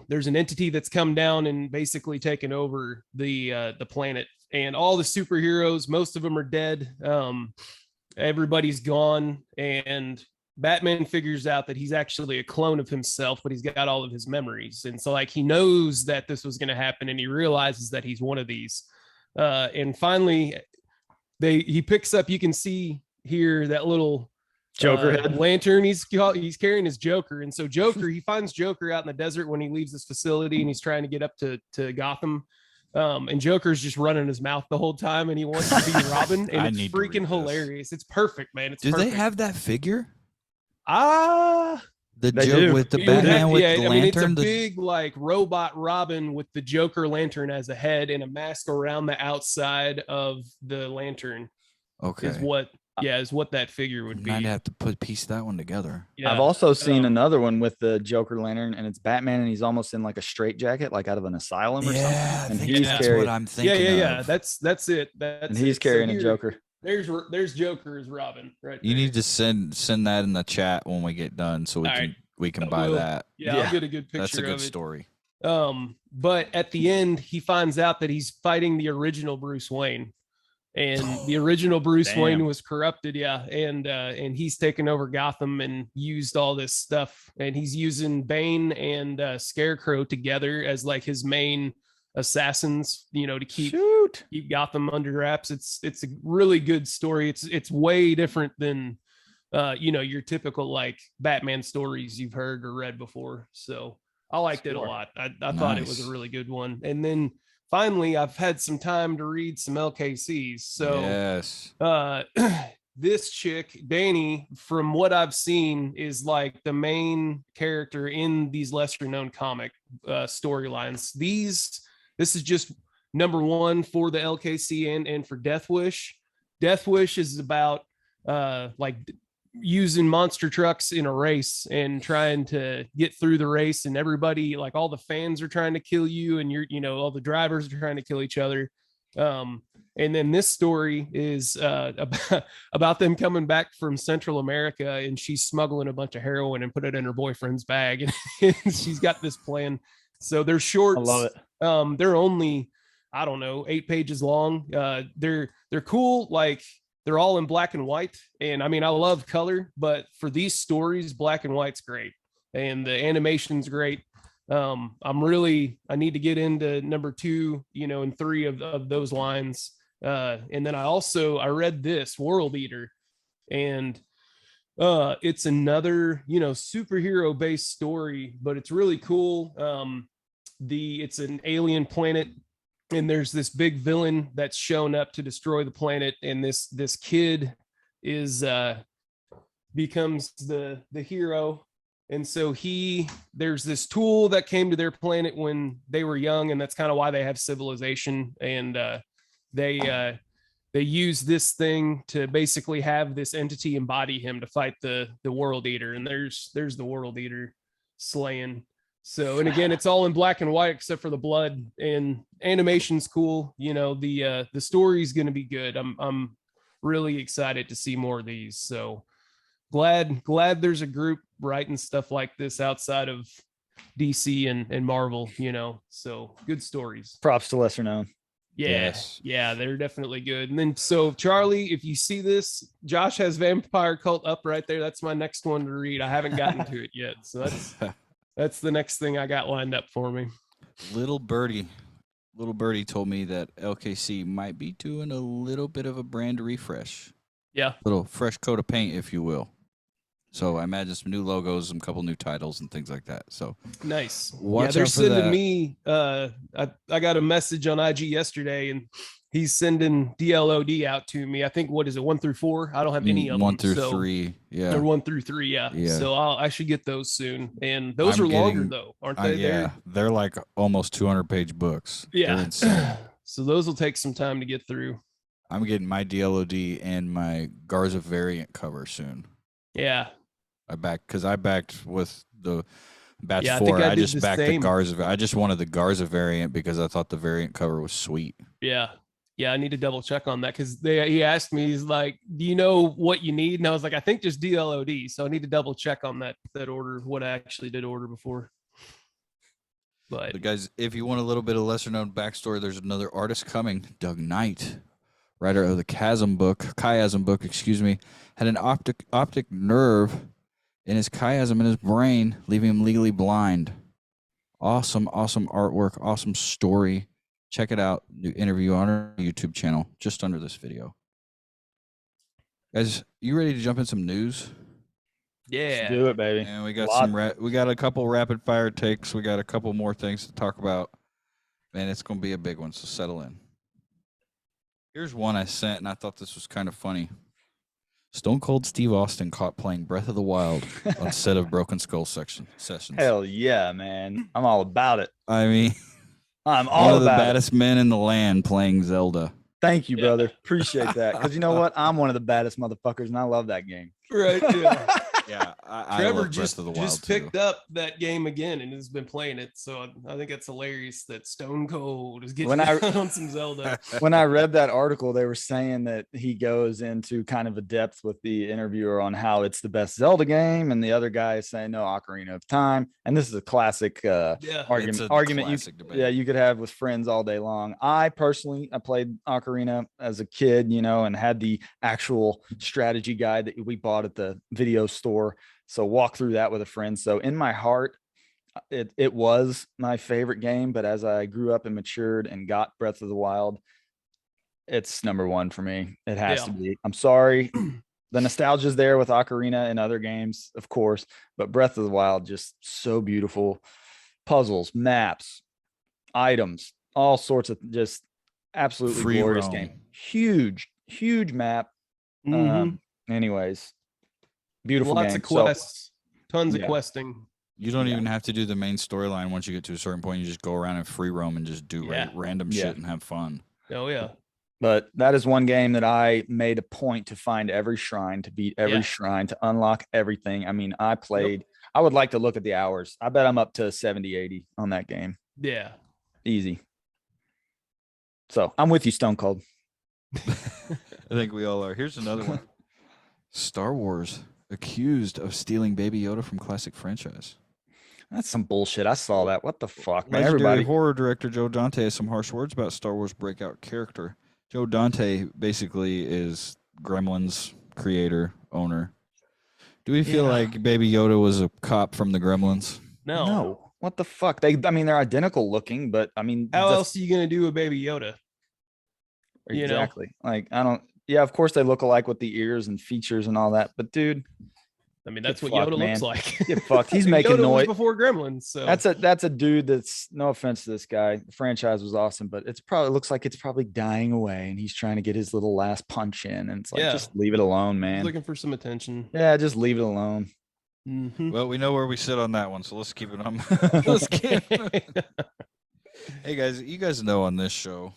there's an entity that's come down and basically taken over the planet, and all the superheroes, most of them are dead. Everybody's gone, and Batman figures out that he's actually a clone of himself, but he's got all of his memories. And so like he knows that this was going to happen, and he realizes that he's one of these. And finally he picks up, you can see here that little Joker head lantern he's carrying his Joker. And so Joker, he finds Joker out in the desert when he leaves this facility, and he's trying to get up to Gotham. And Joker's just running his mouth the whole time, and he wants to be Robin, and it's freaking hilarious. It's perfect, man. It's perfect. They have that figure? The Joke with the Batman with the lantern. I mean, it's a big like robot Robin with the Joker lantern as a head and a mask around the outside of the lantern. Okay, is what that figure would be. I'd have to piece that one together. Yeah. I've also seen another one with the Joker lantern, and it's Batman, and he's almost in like a straitjacket, like out of an asylum or something. And he's that's carrying. what I'm thinking. Yeah. Of. That's it. And he's carrying a Joker. There's Joker as Robin, right? You need to send that in the chat when we get done, so we can buy that. Yeah, I'll get a good picture. That's a good of it. story. But at the end, he finds out that he's fighting the original Bruce Wayne, and the original Bruce Wayne was corrupted. Yeah, and he's taken over Gotham and used all this stuff, and he's using Bane and Scarecrow together as like his main assassins, to keep Gotham under wraps. It's a really good story. It's way different than your typical like Batman stories you've heard or read before. So I liked it a lot. I thought it was a really good one. And then finally, I've had some time to read some LKCs. So yes. This chick, Danny, from what I've seen, is like the main character in these lesser known comic storylines. This is just number 1 for the LKC and for Death Wish. Death Wish is about like using monster trucks in a race and trying to get through the race, and everybody, like all the fans are trying to kill you, and all the drivers are trying to kill each other. And then this story is about them coming back from Central America, and she's smuggling a bunch of heroin and put it in her boyfriend's bag, and she's got this plan. So they're shorts. I love it. They're only, I don't know, 8 pages long. They're cool. Like they're all in black and white. And I mean, I love color, but for these stories, black and white's great. And the animation's great. I need to get into number 2, and 3 of those lines. And then I read this World Eater, and it's another, superhero based story, but it's really cool. It's an alien planet, and there's this big villain that's shown up to destroy the planet, and this kid becomes the hero. And so there's this tool that came to their planet when they were young, and that's kind of why they have civilization. And they use this thing to basically have this entity embody him to fight the World Eater. And there's the World Eater slaying. So, and again, it's all in black and white except for the blood, and animation's cool. The story's going to be good. I'm really excited to see more of these. So glad there's a group writing stuff like this outside of DC and Marvel, so good stories. Props to lesser known. Yeah, they're definitely good. And then, so Charlie, if you see this, Josh has Vampire Cult up right there. That's my next one to read. I haven't gotten to it yet. So that's the next thing I got lined up for me. Little birdie told me that LKC might be doing a little bit of a brand refresh. Yeah. Little fresh coat of paint, if you will. So I imagine some new logos, some couple new titles and things like that. So nice. They're sending me, I got a message on IG yesterday, and he's sending DLOD out to me. I think, what is it, 1 through 4? I don't have any of them. 1 through 3. Yeah. They're 1 through 3. Yeah. So I should get those soon. And those are longer though, aren't they? Yeah. They're like almost 200-page books. Yeah. So those will take some time to get through. I'm getting my DLOD and my Garza variant cover soon. Yeah. I backed with the batch Yeah, I 4. think I I did just the backed the same. Garza. I just wanted the Garza variant because I thought the variant cover was sweet. Yeah. Yeah, I need to double check on that because he asked me, he's like, do you know what you need? And I was like, I think just DLOD. So I need to double check on that order, what I actually did order before. But guys, if you want a little bit of lesser known backstory, there's another artist coming, Doug Knight, writer of the Chiasm book, excuse me, had an optic nerve in his chiasm in his brain, leaving him legally blind. Awesome artwork, awesome story. Check it out. New interview on our YouTube channel, just under this video. Guys, you ready to jump in some news? yeah, Let's do it, baby. And we got we got a couple rapid fire takes. We got a couple more things to talk about. Man, it's going to be a big one, so settle in. Here's one I sent, and I thought this was kind of funny. Stone Cold Steve Austin caught playing Breath of the Wild on set of Broken Skull sessions. Hell yeah, man. I'm all about it. I mean, I'm one all of the about it. baddest men in the land playing Zelda. Thank you, brother. Appreciate that. Because you know what? I'm one of the baddest motherfuckers, and I love that game. right. Yeah. Yeah, I Trevor love Breath just of the Wild picked too. up that game again and has been playing it. So I think it's hilarious that Stone Cold is getting When I- on some Zelda. When I read that article, they were saying that he goes into kind of a depth with the interviewer on how it's the best Zelda game, and the other guy is saying no, Ocarina of Time. And this is a classic Yeah. argument. It's a Argument classic debate. yeah, you could have with friends all day long. I personally, I played Ocarina as a kid, you know, and had the actual strategy guide that we bought at the video store. So walk through that with a friend. So in my heart, it was my favorite game. But as I grew up and matured and got Breath of the Wild, it's number one for me. It has to be. I'm sorry. The nostalgia is there with Ocarina and other games, of course, but Breath of the Wild, just so beautiful. Puzzles, maps, items, all sorts of just absolutely Free glorious roam. game. Huge map. Mhm. Anyways, beautiful Lots game. of quests, tons yeah. of questing. You don't Yeah. even have to do the main storyline once you get to a certain point. You just go around and free roam and just do Yeah. random Yeah. shit and have fun. Oh yeah. But that is one game that I made a point to find every shrine, to beat every Yeah. shrine, to unlock everything. I mean, I would like to look at the hours. I bet I'm up to 70, 80 on that game. Yeah. Easy. So I'm with you, Stone Cold. I think we all are. Here's another one. Star Wars accused of stealing Baby Yoda from classic franchise. That's some bullshit. I saw that. What the fuck, man? Legendary Everybody. horror director Joe Dante has some harsh words about Star Wars breakout character. Joe Dante basically is Gremlins creator, owner. Do we feel Yeah. like Baby Yoda was a cop from the Gremlins? No. What the fuck? They're identical looking, but I mean, How that's- else are you gonna do a Baby Yoda? you know? Exactly. Like, I don't, yeah, of course they look alike with the ears and features and all that, but dude, I mean, that's Get what fucked, Yoda man. looks like. get fucked. He's Yoda making was noise. before Gremlins. So That's a dude that's, no offense to this guy. The franchise was awesome, but looks like it's probably dying away and he's trying to get his little last punch in. And it's like, Yeah. just leave it alone, he's man. looking for some attention. Yeah, just leave it alone. Mhm. Well, we know where we sit on that one, so let's keep it on. Let's keep Hey guys, you guys know on this show,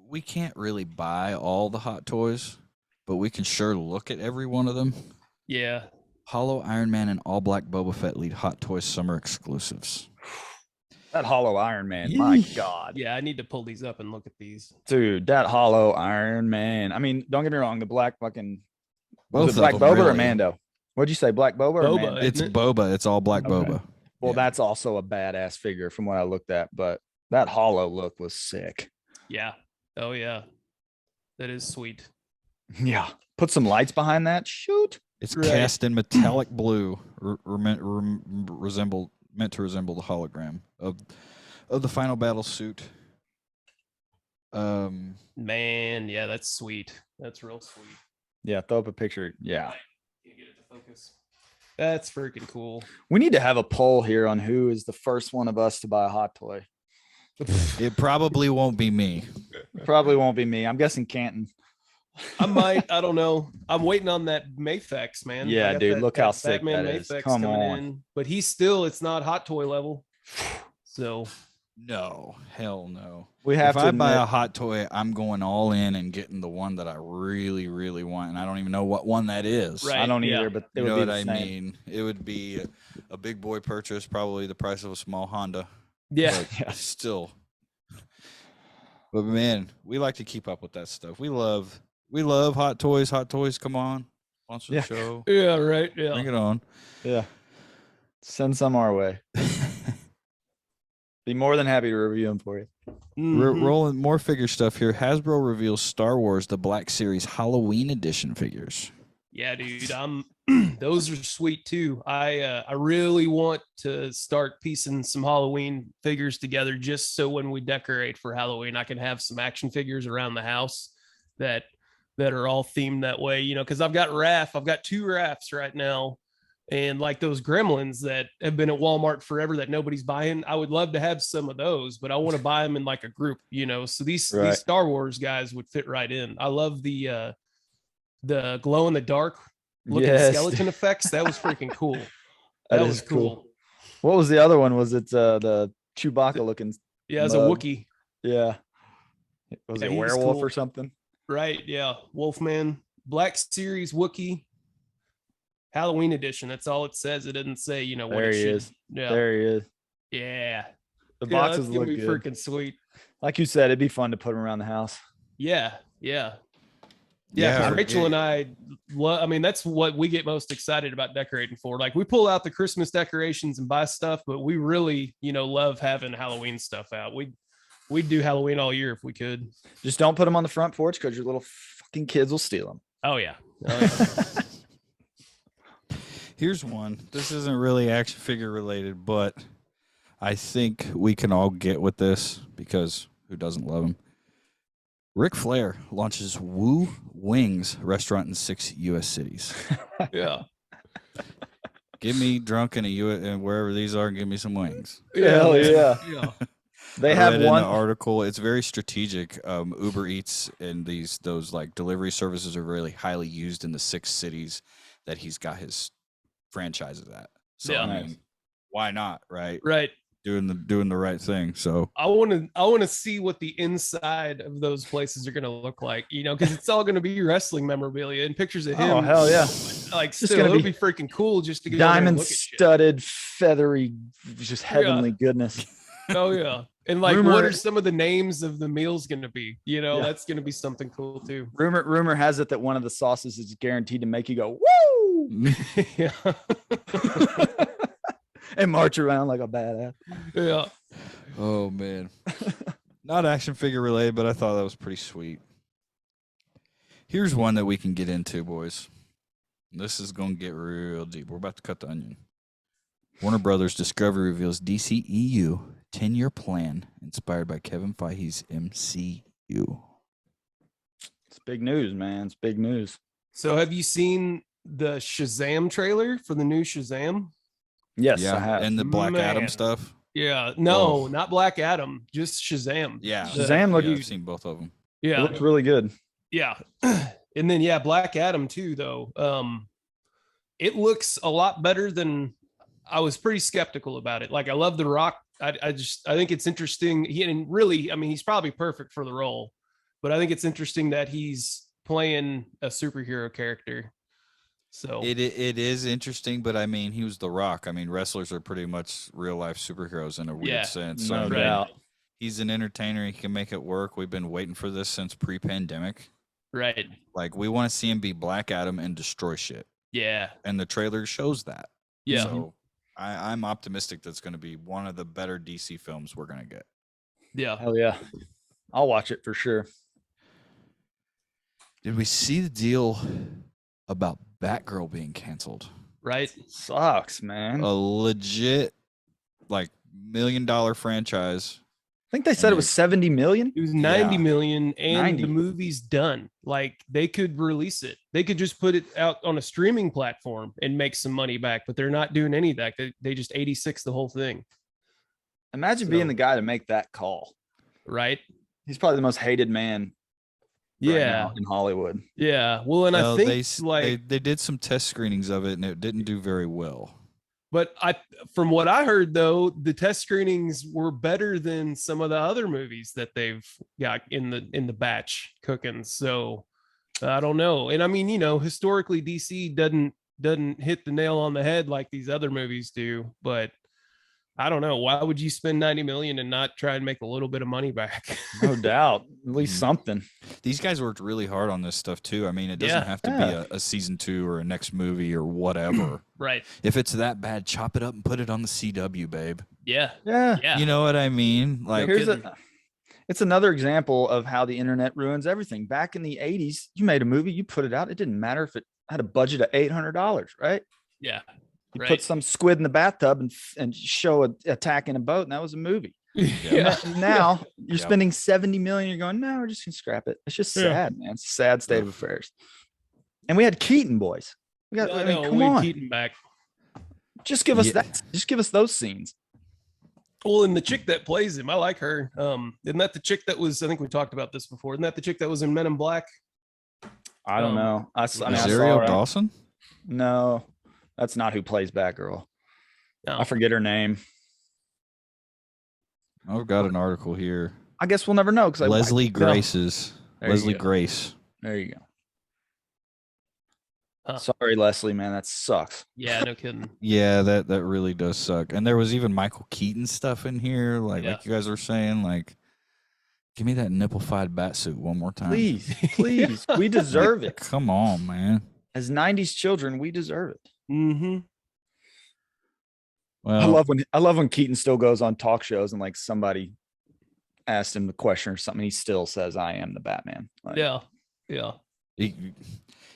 we can't really buy all the hot toys, but we can sure look at every one of them. Yeah. Hollow Iron Man and All Black Boba Fett lead Hot Toys summer exclusives. That hollow Iron Man, my Yeesh. God. Yeah, I need to pull these up and look at these. Dude, that hollow Iron Man. I mean, don't get me wrong, the black fucking, Both was it of Black them, Boba or really. Mando? What'd you say, Black Boba or Boba. Mando? It's Isn't it? Boba. It's all Black Okay. Boba. Well, Yeah. that's also a badass figure from what I looked at, but that hollow look was sick. Yeah. Oh yeah. That is sweet. Yeah. Put some lights behind that. Shoot. It's Right. cast in metallic blue, meant to resemble the hologram of the final battle suit. Man, yeah, that's sweet. That's real sweet. Yeah, throw up a picture. Yeah. Can't get it to focus. That's freaking cool. We need to have a poll here on who is the first one of us to buy a hot toy. It probably won't be me. Probably won't be me. I'm guessing Canton. I might. I don't know. I'm waiting on that Mayfex, man. Yeah, I got dude, look how sick Batman that is. Mayfex Come coming on. in, but he's still. It's not hot toy level. So No, hell no. We have If to I buy a admit, hot toy, I'm going all in and getting the one that I really, really want, and I don't even know what one that is. Right. I don't yeah. either, but it You would know be what the I same. mean? It would be a big boy purchase, probably the price of a small Honda. Yeah. But Yeah. still. But man, we like to keep up with that stuff. We love hot toys. Hot toys, come on. Sponsor Yeah. the show. Yeah. Right. Yeah. Bring it on. Yeah. Send some our way. Be more than happy to review them for you. Mhm. Rolling more figure stuff here. Hasbro reveals Star Wars The Black Series Halloween edition figures. Yeah, dude. Those are sweet too. I really want to start piecing some Halloween figures together just so when we decorate for Halloween, I can have some action figures around the house that are all themed that way, you know, because I've got I've got 2 Raphs right now. And like those gremlins that have been at Walmart forever that nobody's buying, I would love to have some of those, but I want to buy them in like a group, you know. So these Star Wars guys would fit right in. I love the glow in the dark looking skeleton effects. That was freaking cool. That was cool. What was the other one? Was it the Chewbacca looking? Yeah, as a Wookiee. Yeah. Was it werewolf or something? Right. Yeah. Wolfman. Black Series Wookiee. Halloween edition. That's all it says. It didn't say, you know, what There it he should. is. Yeah. There he is. Yeah. The boxes look be good. freaking sweet. Like you said, it'd be fun to put them around the house. Yeah. Yeah. Yeah, because Rachel and I, I mean, that's what we get most excited about decorating for. Like, we pull out the Christmas decorations and buy stuff, but we really, you know, love having Halloween stuff out. We'd do Halloween all year if we could. Just don't put them on the front porch because your little fucking kids will steal them. Oh yeah. Oh, yeah. Here's one. This isn't really action figure related, but I think we can all get with this because who doesn't love him? Ric Flair launches Woo Wings restaurant in 6 U.S. cities. Yeah. Get me drunk in and wherever these are, and give me some wings. Hell yeah. Yeah. They have in one the article. It's very strategic. Uber Eats and those like delivery services are really highly used in the 6 cities that he's got his franchises at. So Yeah. I mean, why not, right? Right. Doing the right thing. So I want to see what the inside of those places are going to look like, you know, because it's all going to be wrestling memorabilia and pictures of him. Oh hell yeah! Like, It's still, gonna it'll be be freaking cool just to go diamond look at shit. studded, feathery, just heavenly goodness. Oh yeah, and like, what are some of the names of the meals going to be? You know, that's going to be something cool too. Rumor has it that one of the sauces is guaranteed to make you go woo, Yeah. and march around like a badass. Yeah. oh man. Not action figure related, but I thought that was pretty sweet. Here's one that we can get into, boys. This is going to get real deep. We're about to cut the onion. Warner Brothers Discovery reveals DCEU 10-year plan inspired by Kevin Feige's MCU. It's big news, man. It's big news. So, have you seen the Shazam trailer for the new Shazam? Yes, I have. And the Black Adam Man. stuff. Yeah. No, not Black Adam, just Shazam. Yeah. Shazam looked. I've seen both of them. Yeah. It looks really good. Yeah. And then Black Adam too, though. It looks a lot better than I was pretty skeptical about it. Like, I love The Rock. I think it's interesting. He's probably perfect for the role, but I think it's interesting that he's playing a superhero character. So it is interesting, but I mean, he was The Rock. I mean, wrestlers are pretty much real life superheroes in a weird sense. So No I mean, doubt. he's an entertainer. He can make it work. We've been waiting for this since pre-pandemic. right. Like, we want to see him be Black Adam and destroy shit. Yeah. And the trailer shows that. Yeah. So I'm optimistic that's going to be one of the better DC films we're going to get. Yeah. Hell yeah. I'll watch it for sure. Did we see the deal about Batgirl being canceled? Right. Sucks, man. A legit, like, $1 million franchise. I think they said it was 70 million. It was 90 million, and 90. the movie's done. Like, they could release it. They could just put it out on a streaming platform and make some money back, but they're not doing any of that. They just 86 the whole thing. Imagine being the guy to make that call. Right. He's probably the most hated man right now in Hollywood. Yeah. Well, and I think they did some test screenings of it, and it didn't do very well. But from what I heard though, the test screenings were better than some of the other movies that they've got in the batch cooking. So I don't know. And I mean, historically DC doesn't hit the nail on the head like these other movies do, but I don't know. Why would you spend 90 million and not try and make a little bit of money back? No doubt. At least something. These guys worked really hard on this stuff too. I mean, it doesn't have to be a season 2 or a next movie or whatever. Right. If it's that bad, chop it up and put it on the CW, babe. Yeah. You know what I mean? Like, it's another example of how the internet ruins everything. Back in the 80s, you made a movie, you put it out. It didn't matter if it had a budget of $800, right? Yeah. You put some squid in the bathtub and show an attack in a boat, and that was a movie. Yeah. Now you're spending 70 million. You're going, no, we're just gonna scrap it. It's just sad, man. It's a sad state of affairs. And we had Keaton, boys. We got. Come on, Keaton back. Just give us that. Just give us those scenes. Well, and the chick that plays him, I like her. Isn't that the chick that was? I think we talked about this before. Isn't that the chick that was in Men in Black? I don't know. I saw Rosario Dawson? No, that's not who plays Batgirl. No. I forget her name. I've got an article here. I guess we'll never know because Leslie Grace. Leslie Grace. There you go. Huh. Sorry, Leslie, man, that sucks. Yeah, no kidding. Yeah, that really does suck. And there was even Michael Keaton stuff in here, like you guys were saying, like, give me that nipple-fied batsuit one more time. Please. We deserve it. Come on, man. As 90s children, we deserve it. Mm-hmm. Well, I love when Keaton still goes on talk shows and like somebody asked him the question or something. He still says, "I am the Batman." Like, yeah.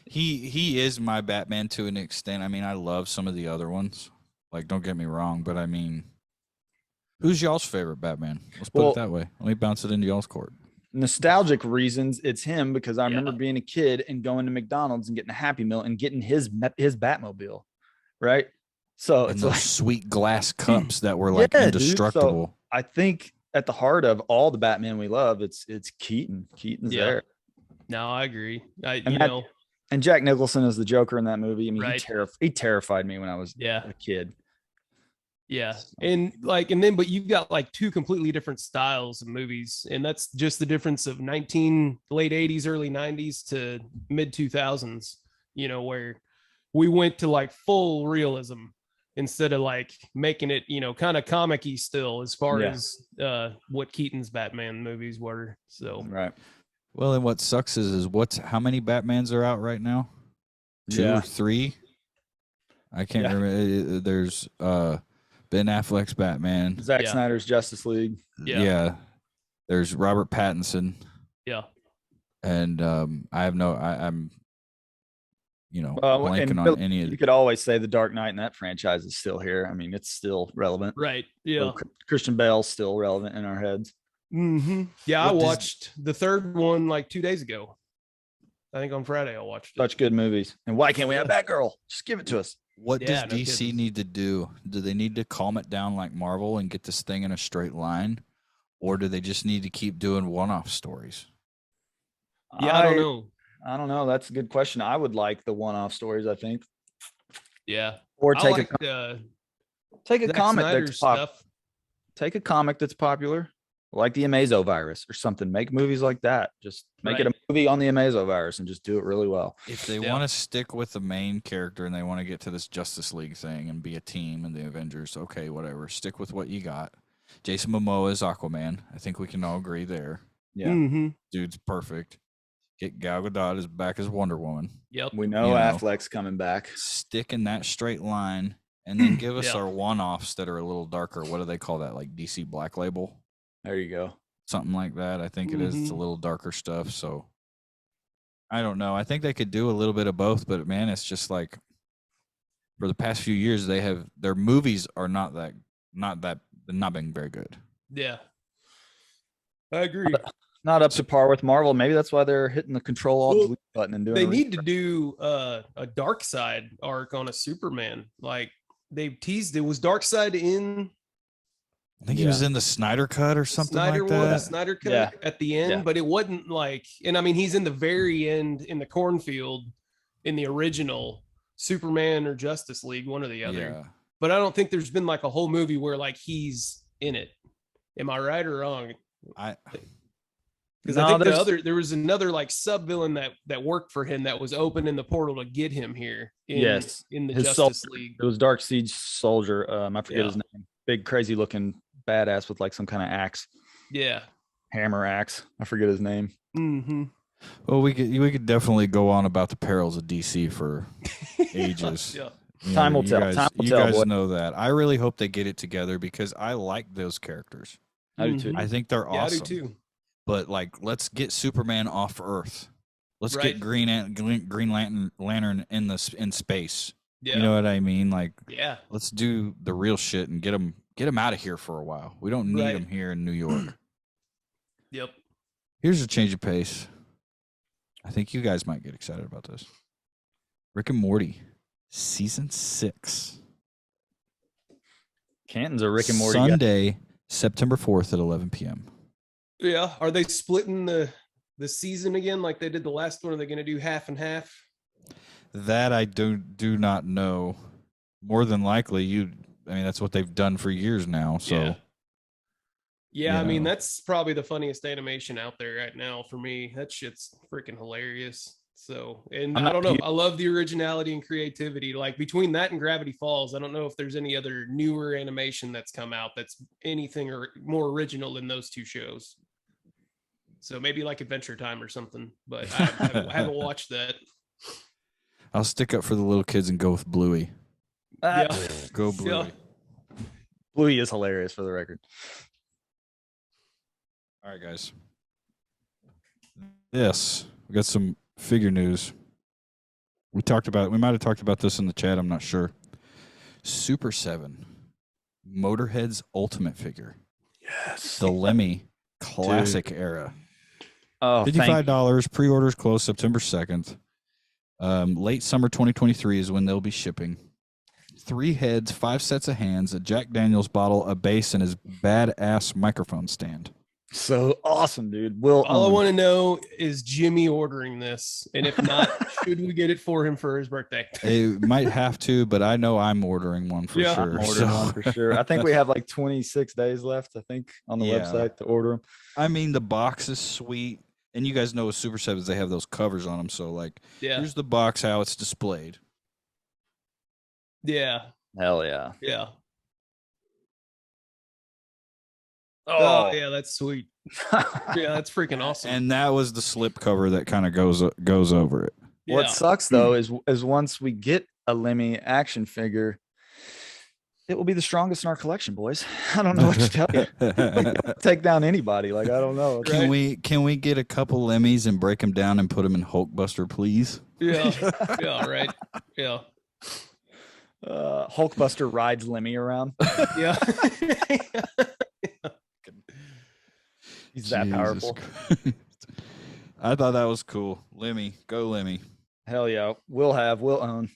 He is my Batman to an extent. I mean, I love some of the other ones. Like, don't get me wrong, but I mean, who's y'all's favorite Batman? Let's put it that way. Let me bounce it into y'all's court. Nostalgic reasons, it's him because I remember being a kid and going to McDonald's and getting a Happy Meal and getting his Batmobile, right? So and it's those like sweet glass cups that were like indestructible. So I think at the heart of all the Batman we love, it's Keaton. Keaton's there. No, I agree. And Jack Nicholson is the Joker in that movie. I mean, he terrified me when I was a kid. Yeah. But you've got like two completely different styles of movies. And that's just the difference of late 80s, early 90s to mid 2000s, where we went to like full realism instead of like making it, kind of comic-y still as far as what Keaton's Batman movies were. So, right. Well, and what sucks is how many Batmans are out right now? 2 or 3? I can't remember. There's Ben Affleck's Batman. Zack Snyder's Justice League. Yeah. There's Robert Pattinson. Yeah. And I'm blanking on any of. You could always say the Dark Knight in that franchise is still here. I mean, it's still relevant. Right. Yeah. Christian Bale's still relevant in our heads. Mm-hmm. Yeah, I watched the third one like 2 days ago. I think on Friday I watched it. Such good movies. And why can't we have Batgirl? Just give it to us. What does DC need to do? Do they need to calm it down like Marvel and get this thing in a straight line? Or do they just need to keep doing one-off stories? Yeah, I don't know. I don't know. That's a good question. I would like the one-off stories, I think. Yeah. Or take a comic that's popular. Take a comic that's popular, like the Amazo virus or something. Make movies like that. Just make it a movie on the Amazo virus and just do it really well. If they want to stick with the main character and they want to get to this Justice League thing and be a team and the Avengers, okay, whatever. Stick with what you got. Jason Momoa is Aquaman. I think we can all agree there. Yeah. Mm-hmm. Dude's perfect. Get Gal Gadot back as Wonder Woman. Yep. We know Affleck's coming back. Stick in that straight line and then give us our one-offs that are a little darker. What do they call that? Like DC Black Label? There you go. Something like that. I think it is. It's a little darker stuff. So I don't know. I think they could do a little bit of both, but man, it's just like for the past few years, their movies are not being very good. Yeah. I agree. Not up to par with Marvel. Maybe that's why they're hitting the Control-Alt-Delete button and doing. They need to do a Dark Side arc on a Superman. Like they've teased it. Was Dark Side in? I think he was in the Snyder Cut or something like that. The Snyder Cut at the end, but it wasn't like. And I mean, he's in the very end in the cornfield in the original Superman or Justice League, one or the other. but I don't think there's been like a whole movie where like he's in it. Am I right or wrong? Because I think there was another like sub villain that worked for him that was opening the portal to get him here. In the Justice League. It was Dark Siege Soldier. I forget his name. Big crazy looking badass with like some kind of axe. Yeah, hammer axe. I forget his name. Mm-hmm. Well, we could definitely go on about the perils of DC for ages. Yeah. Time will tell. You guys know that. I really hope they get it together because I like those characters. I do too. I think they're awesome. I do too. But like, let's get Superman off Earth. Let's get Green Lantern in space. Yeah. You know what I mean? Like, yeah. Let's do the real shit and get them out of here for a while. We don't need them here in New York. Yep. Here's a change of pace. I think you guys might get excited about this. Rick and Morty, season 6. Canton's a Rick and Morty Sunday, September 4th at 11 p.m. Yeah. Are they splitting the season again like they did the last one? Are they going to do half and half? That I do not know. More than likely, that's what they've done for years now. So, yeah. I mean, that's probably the funniest animation out there right now for me. That shit's freaking hilarious. So, and I don't know. I love the originality and creativity. Like between that and Gravity Falls, I don't know if there's any other newer animation that's come out that's anything or more original than those two shows. So maybe like Adventure Time or something, but I haven't watched that. I'll stick up for the little kids and go with Bluey. Go Bluey. Yeah. Bluey is hilarious, for the record. All right, guys. Yes, we got some figure news. We might have talked about this in the chat. I'm not sure. Super 7, Motorhead's Ultimate figure. Yes. The Lemmy Classic Era. Oh, $55. Pre-orders close September 2nd. Late summer 2023 is when they'll be shipping. 3 heads, 5 sets of hands, a Jack Daniels bottle, a bass, and his badass microphone stand. So awesome, dude. All I want to know is Jimmy ordering this, and if not, should we get it for him for his birthday? It might have to, but I know I'm ordering one for sure. I'm ordering one for sure. I think we have like 26 days left, I think, on the website to order them. I mean, the box is sweet. And you guys know with Super 7s, they have those covers on them. So, like, here's the box, how it's displayed. Yeah. Hell yeah. Yeah. Oh, yeah, that's sweet. Yeah, that's freaking awesome. And that was the slip cover that kind of goes over it. Yeah. What sucks, though, is once we get a Lemmy action figure, it will be the strongest in our collection, boys. I don't know what to tell you. Take down anybody. Like, I don't know. Can we get a couple Lemmys and break them down and put them in Hulkbuster, please? Yeah. Yeah, right. Yeah. Hulkbuster rides Lemmy around. Yeah. He's that powerful. I thought that was cool. Lemmy. Go Lemmy. Hell yeah. We'll own.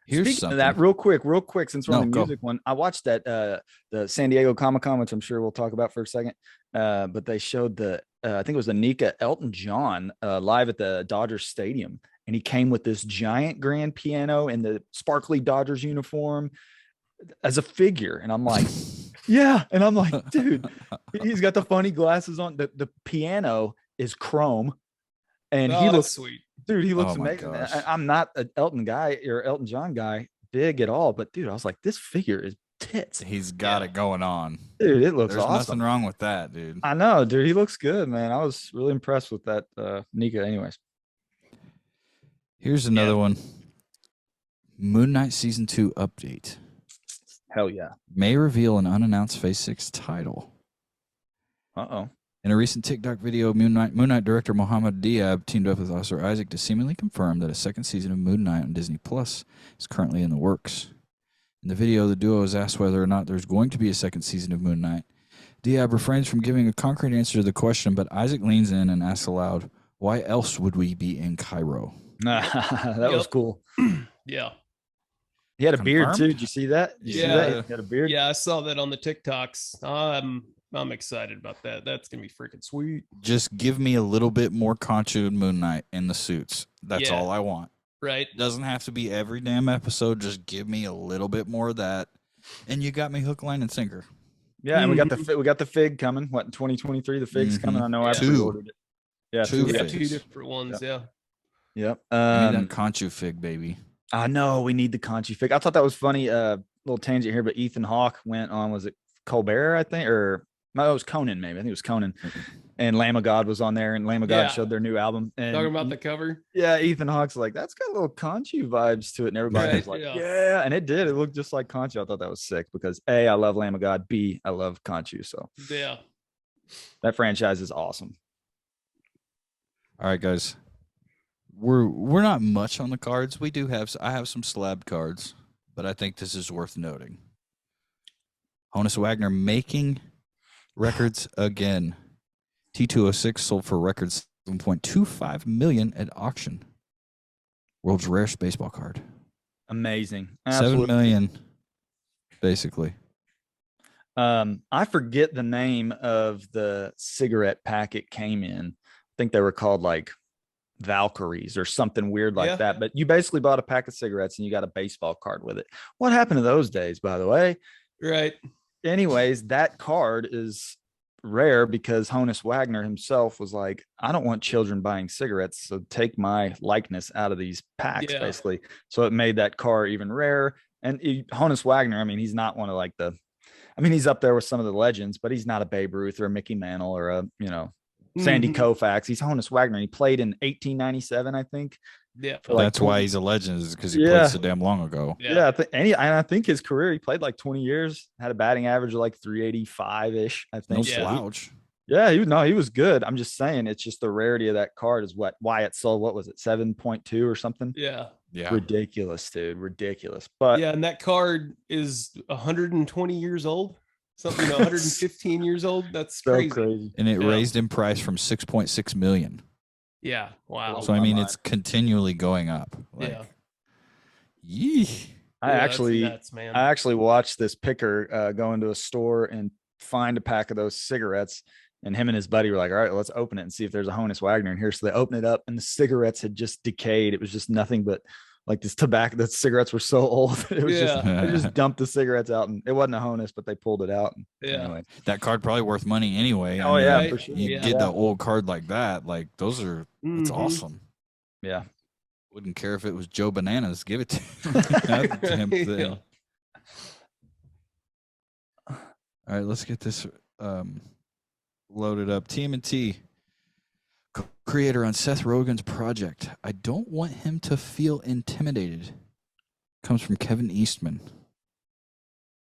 Here's Speaking something. of that, real quick, since we're on the music one, I watched that the San Diego Comic-Con, which I'm sure we'll talk about for a second. But they showed I think it was the Nika Elton John live at the Dodgers Stadium, and he came with this giant grand piano in the sparkly Dodgers uniform as a figure, and I'm like, yeah, and I'm like, dude, he's got the funny glasses on. The piano is chrome, and he looks sweet. Dude, he looks amazing. I'm not an Elton guy or Elton John guy big at all, but dude, I was like, this figure is tits. He's got it going on. Dude, it looks There's awesome. nothing wrong with that, dude. I know, dude. He looks good, man. I was really impressed with that Nika anyways. Here's another one. Moon Knight Season 2 update. Hell yeah. May reveal an unannounced Phase 6 title. Uh-oh. In a recent TikTok video, Moon Knight director Mohammed Diab teamed up with Oscar Isaac to seemingly confirm that a second season of Moon Knight on Disney Plus is currently in the works. In the video, the duo is asked whether or not there's going to be a second season of Moon Knight. Diab refrains from giving a concrete answer to the question, but Isaac leans in and asks aloud, "Why else would we be in Cairo?" That was cool. Yeah. He had a beard too. Did you see that? Yeah. See that? He had a beard. Yeah, I saw that on the TikToks. I'm excited about that. That's gonna be freaking sweet. Just give me a little bit more Conchu and Moon Knight in the suits. That's all I want. Right. Doesn't have to be every damn episode. Just give me a little bit more of that, and you got me hook, line, and sinker. Yeah, and we got the fig coming. What, in 2023? The fig's coming. I know I Two. pre-ordered it. Yeah, Two We got figs. 2 different ones. Yeah. Yep. Give me that Conchu fig, baby. I know we need the Conchi fig. I thought that was funny. Little tangent here, but Ethan Hawke went on, was it Colbert, I think, or no, it was Conan, maybe. I think it was Conan. And Lamb of God was on there, and Lamb of God showed their new album. And Talking about the cover. yeah, Ethan Hawke's like, that's got little Conchu vibes to it. And everybody was like, yeah. And it did. It looked just like Conchu. I thought that was sick because A, I love Lamb of God. B, I love Conchu. So Yeah. that franchise is awesome. All right, guys. We're not much on the cards. I have some slab cards, but I think this is worth noting. Honus Wagner making records again. T206 sold for records $7.25 million at auction. World's rarest baseball card. Amazing. Absolutely. $7 million, basically. I forget the name of the cigarette pack it came in. I think they were called like Valkyries or something weird like that. But you basically bought a pack of cigarettes and you got a baseball card with it. What happened to those days, by the way? Right. Anyways, that card is rare because Honus Wagner himself was like, I don't want children buying cigarettes, so take my likeness out of these packs, basically. So it made that card even rarer. And Honus Wagner, I mean, he's not one of like he's up there with some of the legends, but he's not a Babe Ruth or a Mickey Mantle or a, Sandy Koufax. He's Honus Wagner. He played in 1897, I think. Yeah. That's why he's a legend, is because he played so damn long ago. Yeah. I think his career, he played like 20 years, had a batting average of like 385-ish, I think. No slouch. He was good. I'm just saying, it's just the rarity of that card is why it sold. What was it, 7.2 or something? Yeah. Ridiculous, dude. Ridiculous. But yeah, and that card is 120 years old. Something 115 years old. That's so crazy. And it raised in price from 6.6 million. Yeah. Wow. So I mean, it's continually going up. I actually watched this picker go into a store and find a pack of those cigarettes, and him and his buddy were like, all right, let's open it and see if there's a Honus Wagner in here. So they opened it up and the cigarettes had just decayed. It was just nothing but like this tobacco. The cigarettes were so old. It was they just dumped the cigarettes out, and it wasn't a Honus, but they pulled it out. And anyway, that card probably worth money anyway. For sure. You get the old card like that. Like those are, it's awesome. Yeah. Wouldn't care if it was Joe Bananas. Give it to him. All right, let's get this loaded up. TMNT creator on Seth Rogen's project. I don't want him to feel intimidated. Comes from Kevin Eastman.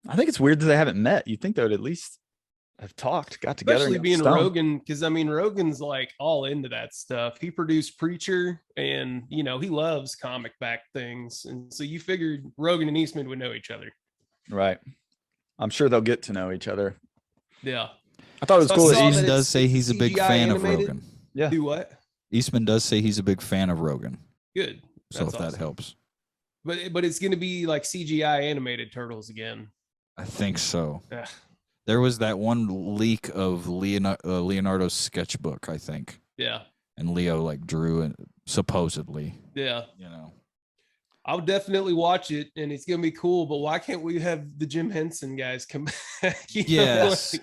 I think it's weird that they haven't met. You'd think they would at least have talked, got together. Especially being Rogen, because I mean, Rogen's like all into that stuff. He produced Preacher, and he loves comic back things, and so you figured Rogen and Eastman would know each other, right? I'm sure they'll get to know each other. Yeah, I thought it was cool. Eastman does say he's a big fan of Rogen. Yeah. Do what? Eastman does say he's a big fan of Rogen. Good. So if that helps. But it's going to be like CGI animated turtles again. I think so. There was that one leak of Leonardo's sketchbook, I think. Yeah. And Leo drew it supposedly. Yeah. You I'll definitely watch it, and it's gonna be cool. But why can't we have the Jim Henson guys come back? Yes.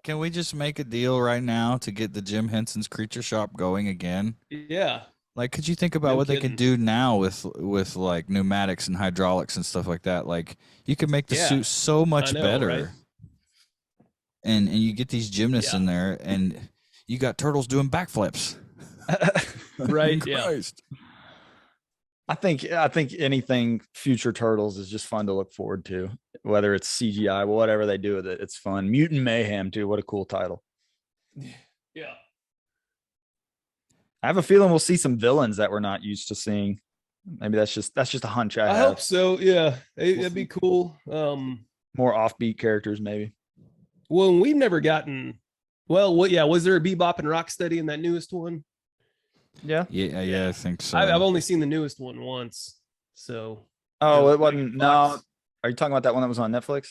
Can we just make a deal right now to get the Jim Henson's Creature Shop going again? Yeah. Could you think about what they can do now with like pneumatics and hydraulics and stuff like that? You could make the suit so much better. Right? And you get these gymnasts in there, and you got turtles doing backflips. Right. Christ. I think anything future Turtles is just fun to look forward to, whether it's CGI, whatever they do with it. It's fun. Mutant Mayhem too. What a cool title. Yeah. I have a feeling we'll see some villains that we're not used to seeing. Maybe that's just a hunch I have. hope so. Yeah. That'd be cool. More offbeat characters, maybe. Well, we've never gotten, was there a Bebop and Rocksteady in that newest one? Yeah, I think so. I've only seen the newest one once, so. Oh, it wasn't. No, are you talking about that one that was on Netflix?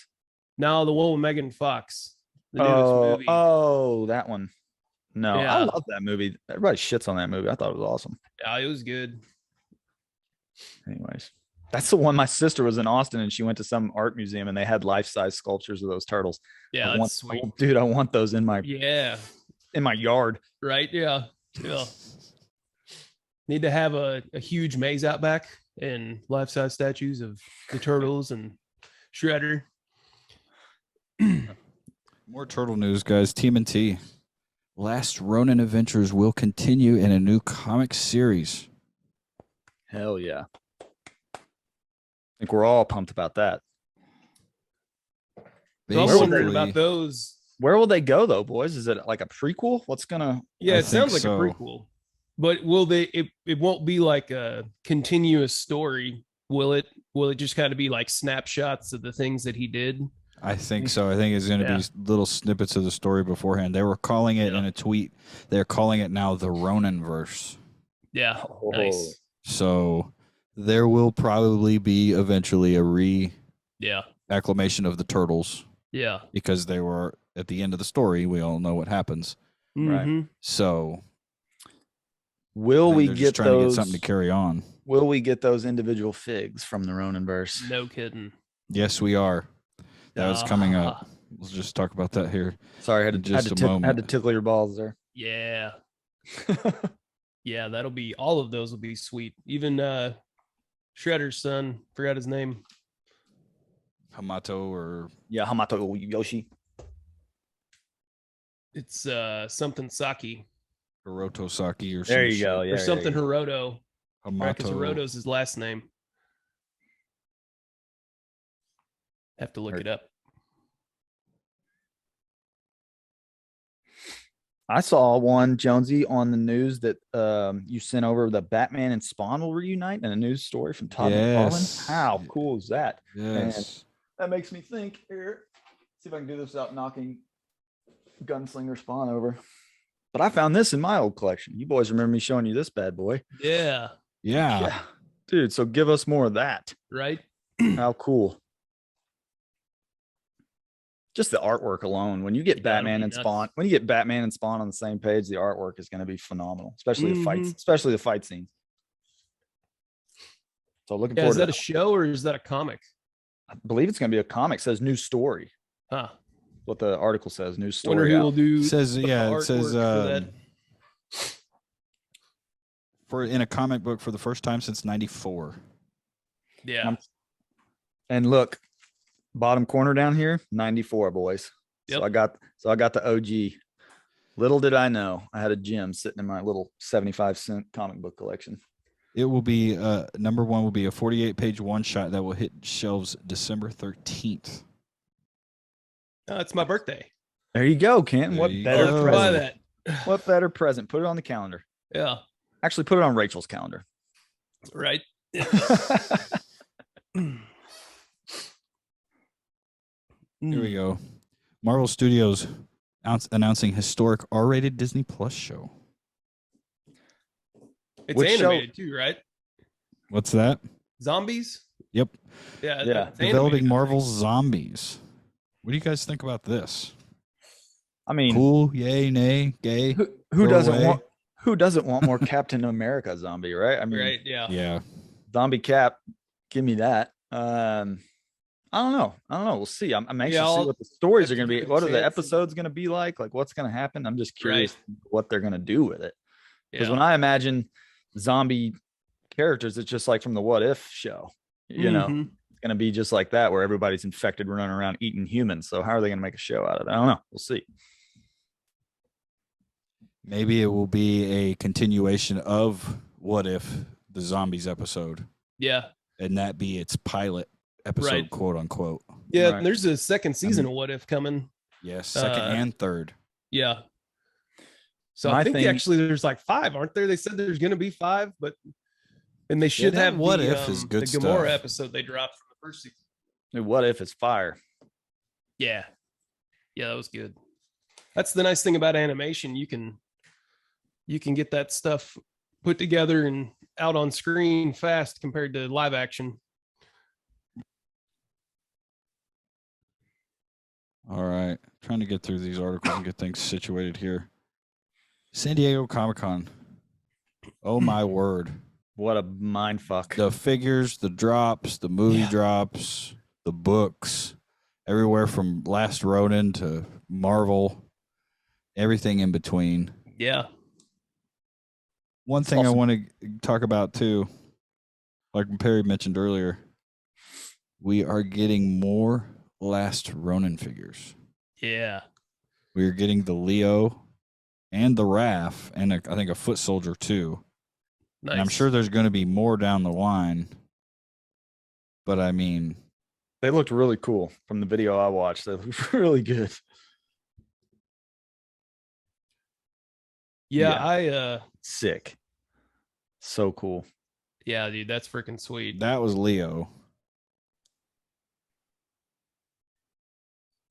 No, the one with Megan Fox. The newest movie. Oh, that one. No, I love that movie. Everybody shits on that movie. I thought it was awesome. Yeah, it was good. Anyways, that's the one. My sister was in Austin and she went to some art museum and they had life-size sculptures of those turtles. Yeah, I that's sweet. dude, I want those in my Yeah, yard. right. Yeah. Need to have a huge maze out back and life-size statues of the turtles and Shredder. More turtle news, guys. TMNT. Last Ronin Adventures will continue in a new comic series. Hell yeah. I think we're all pumped about that. So I'm wondering about those. Where will they go though, boys? Is it like a prequel? What's gonna Yeah, it sounds like so. a prequel. But will they it won't be like a continuous story, will it? Will it just kind of be like snapshots of the things that he did? I think so. I think it's going to be little snippets of the story beforehand. They were calling it in a tweet. They're calling it now the Ronin verse. Yeah. Nice. So there will probably be eventually a acclamation of the turtles. Yeah. Because they were at the end of the story. We all know what happens. Right. So will we get trying to get something to carry on? Will we get those individual figs from the Ronin verse? No kidding. Yes, we are. That was coming up. We'll just talk about that here. Sorry, I had to tickle your balls there. Yeah. Yeah, that'll be, all of those will be sweet. Even Shredder's son, forgot his name. Hamato Yoshi. It's something Saki. Hiroto Saki or there you go. Yeah, or something Hiroto. Hamato. Because Hiroto's his last name. Have to look it up. I saw one, Jonesy, on the news that you sent over. The Batman and Spawn will reunite in a news story from Todd McFarlane. How cool is that? Yes. And that makes me think here. See if I can do this without knocking Gunslinger Spawn over. But I found this in my old collection. You boys remember me showing you this bad boy? Yeah. Dude, so give us more of that. Right? How cool. Just the artwork alone. When you get Batman and Spawn, on the same page, the artwork is going to be phenomenal, especially the fight scenes. So looking forward. Is that a show or is that a comic? I believe it's going to be a comic. It says new story. Huh. What the article says, new story. Wonder who will do. It says for in a comic book for the first time since '94. Yeah. And look, bottom corner down here, 94, boys. Yep. So I got the OG. Little did I know I had a gem sitting in my little 75-cent comic book collection. It will be number one will be a 48-page one-shot that will hit shelves December 13th. Oh, it's my birthday. There you go, Canton. What better present? Buy that. What better present? Put it on the calendar. Yeah. Actually, put it on Rachel's calendar. Right. Here we go. Marvel Studios announcing historic R-rated Disney Plus show. It's animated too, right? What's that? Zombies? Yep. Yeah. Developing Marvel's Zombies. What do you guys think about this? I mean, cool, yay, nay, gay. Who doesn't want more Captain America zombie, right? I mean, right, yeah. Yeah. Zombie Cap, give me that. I don't know. We'll see. I'm anxious to see what the stories are going to be. What are the episodes going to be like? Like, what's going to happen? I'm just curious what they're going to do with it. Because when I imagine zombie characters, it's just like from the What If show. You know, it's going to be just like that, where everybody's infected, running around eating humans. So how are they going to make a show out of it? I don't know. We'll see. Maybe it will be a continuation of What If, the Zombies episode. Yeah. And that be its pilot episode, quote unquote. Yeah, and there's a second season of What If coming. Yes, second and third. Yeah. So I think actually there's like 5, aren't there? They said there's going to be 5, and they should have What If is good the Gamora episode they dropped from the first season. Dude, What If is fire. Yeah. Yeah, that was good. That's the nice thing about animation. You can get that stuff put together and out on screen fast compared to live action. All right. Trying to get through these articles and get things situated here. San Diego Comic-Con. Oh, my word. What a mind fuck. The figures, the drops, the movie Yeah. drops, the books, everywhere from Last Ronin to Marvel, everything in between. Yeah. One It's thing I awesome. want to talk about too, like Perry mentioned earlier, we are getting more Last Ronin figures. Yeah. We are getting the Leo and the Raph, and I think a Foot Soldier too. Nice. And I'm sure there's going to be more down the line. But I mean, They looked really cool from the video I watched. They looked really good. Yeah. Sick. So cool. Yeah, dude, that's freaking sweet. that was Leo.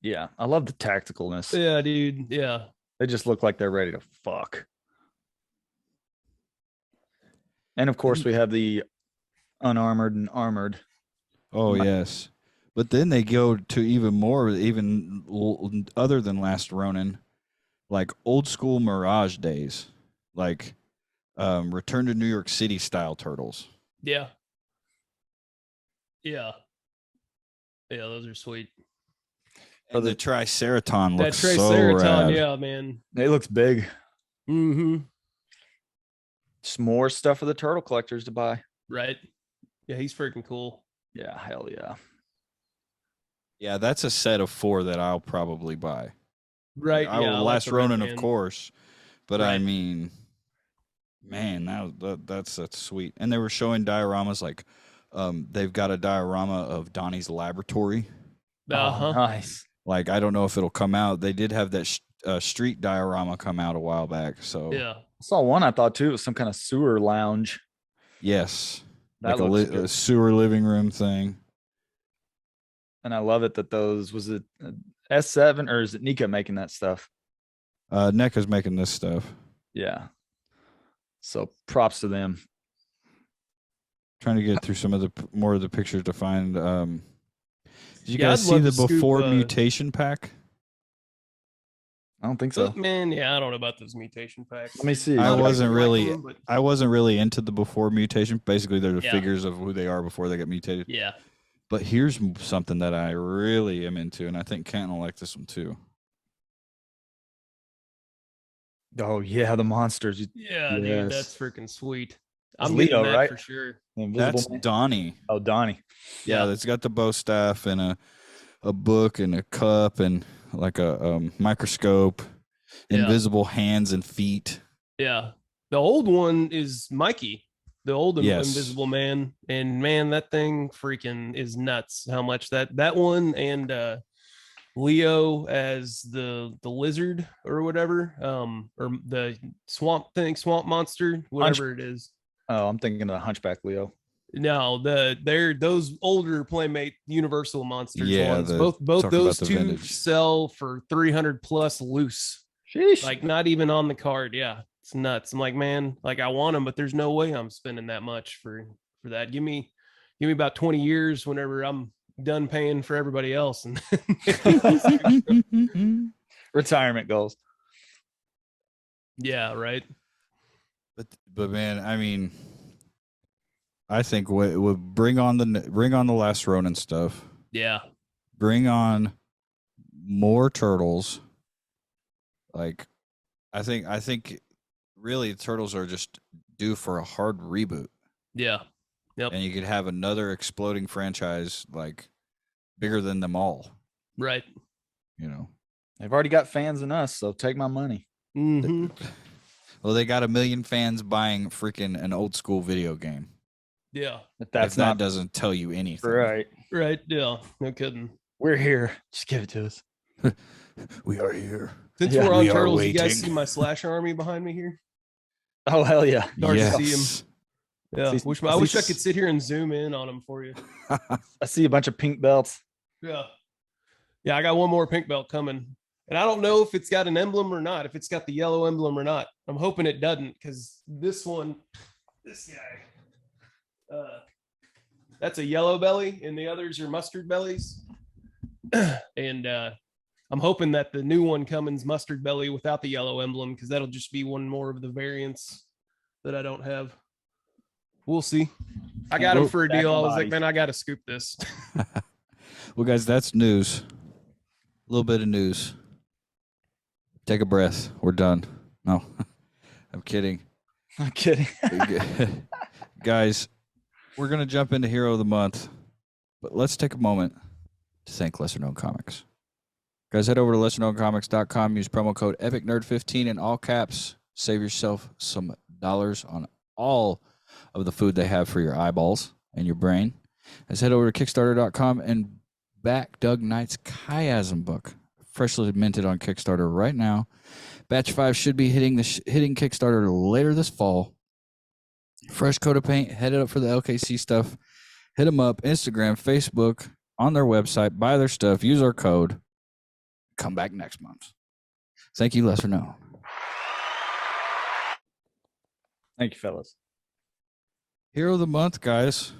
Yeah. I love the tacticalness. Yeah, dude. Yeah. They just look like they're ready to fuck. And of course, we have the unarmored and armored. Oh, yes. But then they go to even more, other than Last Ronin, like old school Mirage days, like Return to New York City style turtles. Yeah. Yeah. Yeah, those are sweet. And the Triceraton That looks so Triceraton, rad. yeah, man. It looks big. Mm-hmm. Just more stuff for the turtle collectors to buy. Right. Yeah, he's freaking cool. Yeah, hell yeah. Yeah, that's a set of 4 that I'll probably buy. Right. I Yeah. will I like Last the Red Ronin, of Man. course, but I Right. mean, man, that's sweet. And they were showing dioramas like, they've got a diorama of Donnie's laboratory. Uh-huh. Oh, nice. Like, I don't know if it'll come out. They did have that street diorama come out a while back. So Yeah. I saw one I thought too. It was some kind of sewer lounge. yes, That like looks a good. sewer living room thing. And I love it that those was it S7 or is it Nika making that stuff? NECA's making this stuff. Yeah. So props to them. Trying to get through some of the more of the pictures to find. Did you Yeah, guys I'd see love the to scoop, before mutation pack? I don't think so. Man, yeah, I don't know about those mutation packs. Let me see. I A lot of wasn't people like really. them, but I wasn't really into the before mutation. Basically, they're the Yeah. figures of who they are before they get mutated. yeah. But here's something that I really am into, and I think Canton will like this one too. Oh yeah, the monsters. Yeah, dude, Yes. that's freaking sweet. That's I'm getting Leo, that right? for sure. The Invisible That's Man? Donnie. Oh, Donnie. Yeah, Yeah. it's got the bow staff and a book and a cup and like a microscope, Yeah. invisible hands and feet. Yeah. The old one is Mikey, the old Yes. Invisible Man. And man, that thing freaking is nuts. How much that one and Leo as the lizard or whatever, or the swamp monster, whatever it is. Oh, I'm thinking of the Hunchback Leo. No, they're those older Playmate Universal Monsters Yeah, ones. the- Both talk those about the two vintage. sell for 300 plus loose. Sheesh. Like not even on the card. Yeah, it's nuts. I'm like, man, like I want them, but there's no way I'm spending that much for that. Give me about 20 years whenever I'm done paying for everybody else. And Retirement goals. yeah, right. but man, I mean, I think we bring on the Last Ronin stuff. Yeah, Bring on more turtles. Like, I think really turtles are just due for a hard reboot. yeah, yep, And you could have another exploding franchise like bigger than them all. right. You know. They've already got fans in us, so take my money. Mm-hmm. Well, they got 1 million fans buying freaking an old school video game. Yeah, If If that's that not doesn't tell you anything. right. right. Yeah, no kidding. We're here. Just give it to us. We are here. Since Yeah, we're on we are turtles, you guys waiting. see my slash army behind me here? Oh hell yeah. Hard to see Yes. Yeah, See- I wish I see- could sit here and zoom in on them for you. I see a bunch of pink belts. Yeah. Yeah, I got one more pink belt coming. And I don't know if it's got an emblem or not, if it's got the yellow emblem or not. I'm hoping it doesn't, because this guy, that's a yellow belly, and the others are mustard bellies. And I'm hoping that the new one comes mustard belly without the yellow emblem, because that'll just be one more of the variants that I don't have. We'll see. I got him Well, for a back deal. on I was like, bodies. man, I got to scoop this. Well, guys, that's news. A little bit of news. Take a breath. We're done. No, I'm kidding. I'm kidding. Guys, we're going to jump into Hero of the Month, but let's take a moment to thank Lesser Known Comics. Guys, head over to lesserknowncomics.com. Use promo code EpicNerd15 in all caps. Save yourself some dollars on all of the food they have for your eyeballs and your brain. Let's head over to Kickstarter.com and back Doug Knight's Chiasm book, freshly minted on Kickstarter right now. Batch 5 should be hitting Kickstarter later this fall. Fresh coat of paint, headed up for the LKC stuff. Hit them up, Instagram, Facebook, on their website, buy their stuff, use our code. Come back next month. Thank you, Lesser Known. Thank you, fellas. Hero of the Month, guys.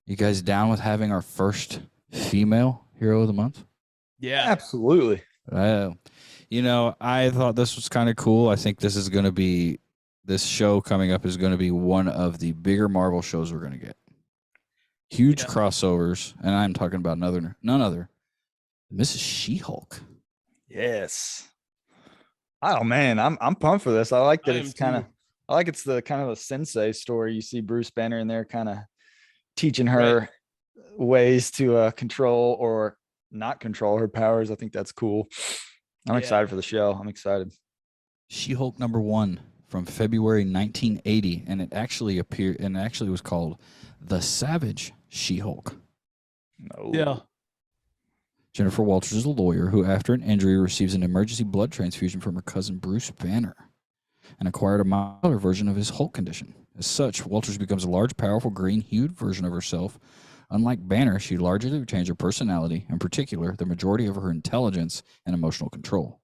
You guys down with having our first female Hero of the Month? Yeah. Absolutely. You know, I thought this was kind of cool. I think this show coming up is going to be one of the bigger Marvel shows we're going to get. Huge crossovers, and I'm talking about none other, Mrs. She-Hulk. Yes. Oh man, I'm pumped for this. I like that it's kind of it's the kind of a sensei story. You see Bruce Banner in there kind of teaching her ways to control or not control her powers. I think that's cool. I'm excited for the show. I'm excited. She-Hulk #1 from February 1980, and it actually was called The Savage She-Hulk. No. Yeah. Jennifer Walters is a lawyer who, after an injury, receives an emergency blood transfusion from her cousin Bruce Banner and acquired a milder version of his Hulk condition. As such, Walters becomes a large, powerful, green-hued version of herself. Unlike Banner, she largely retains her personality, in particular, the majority of her intelligence and emotional control.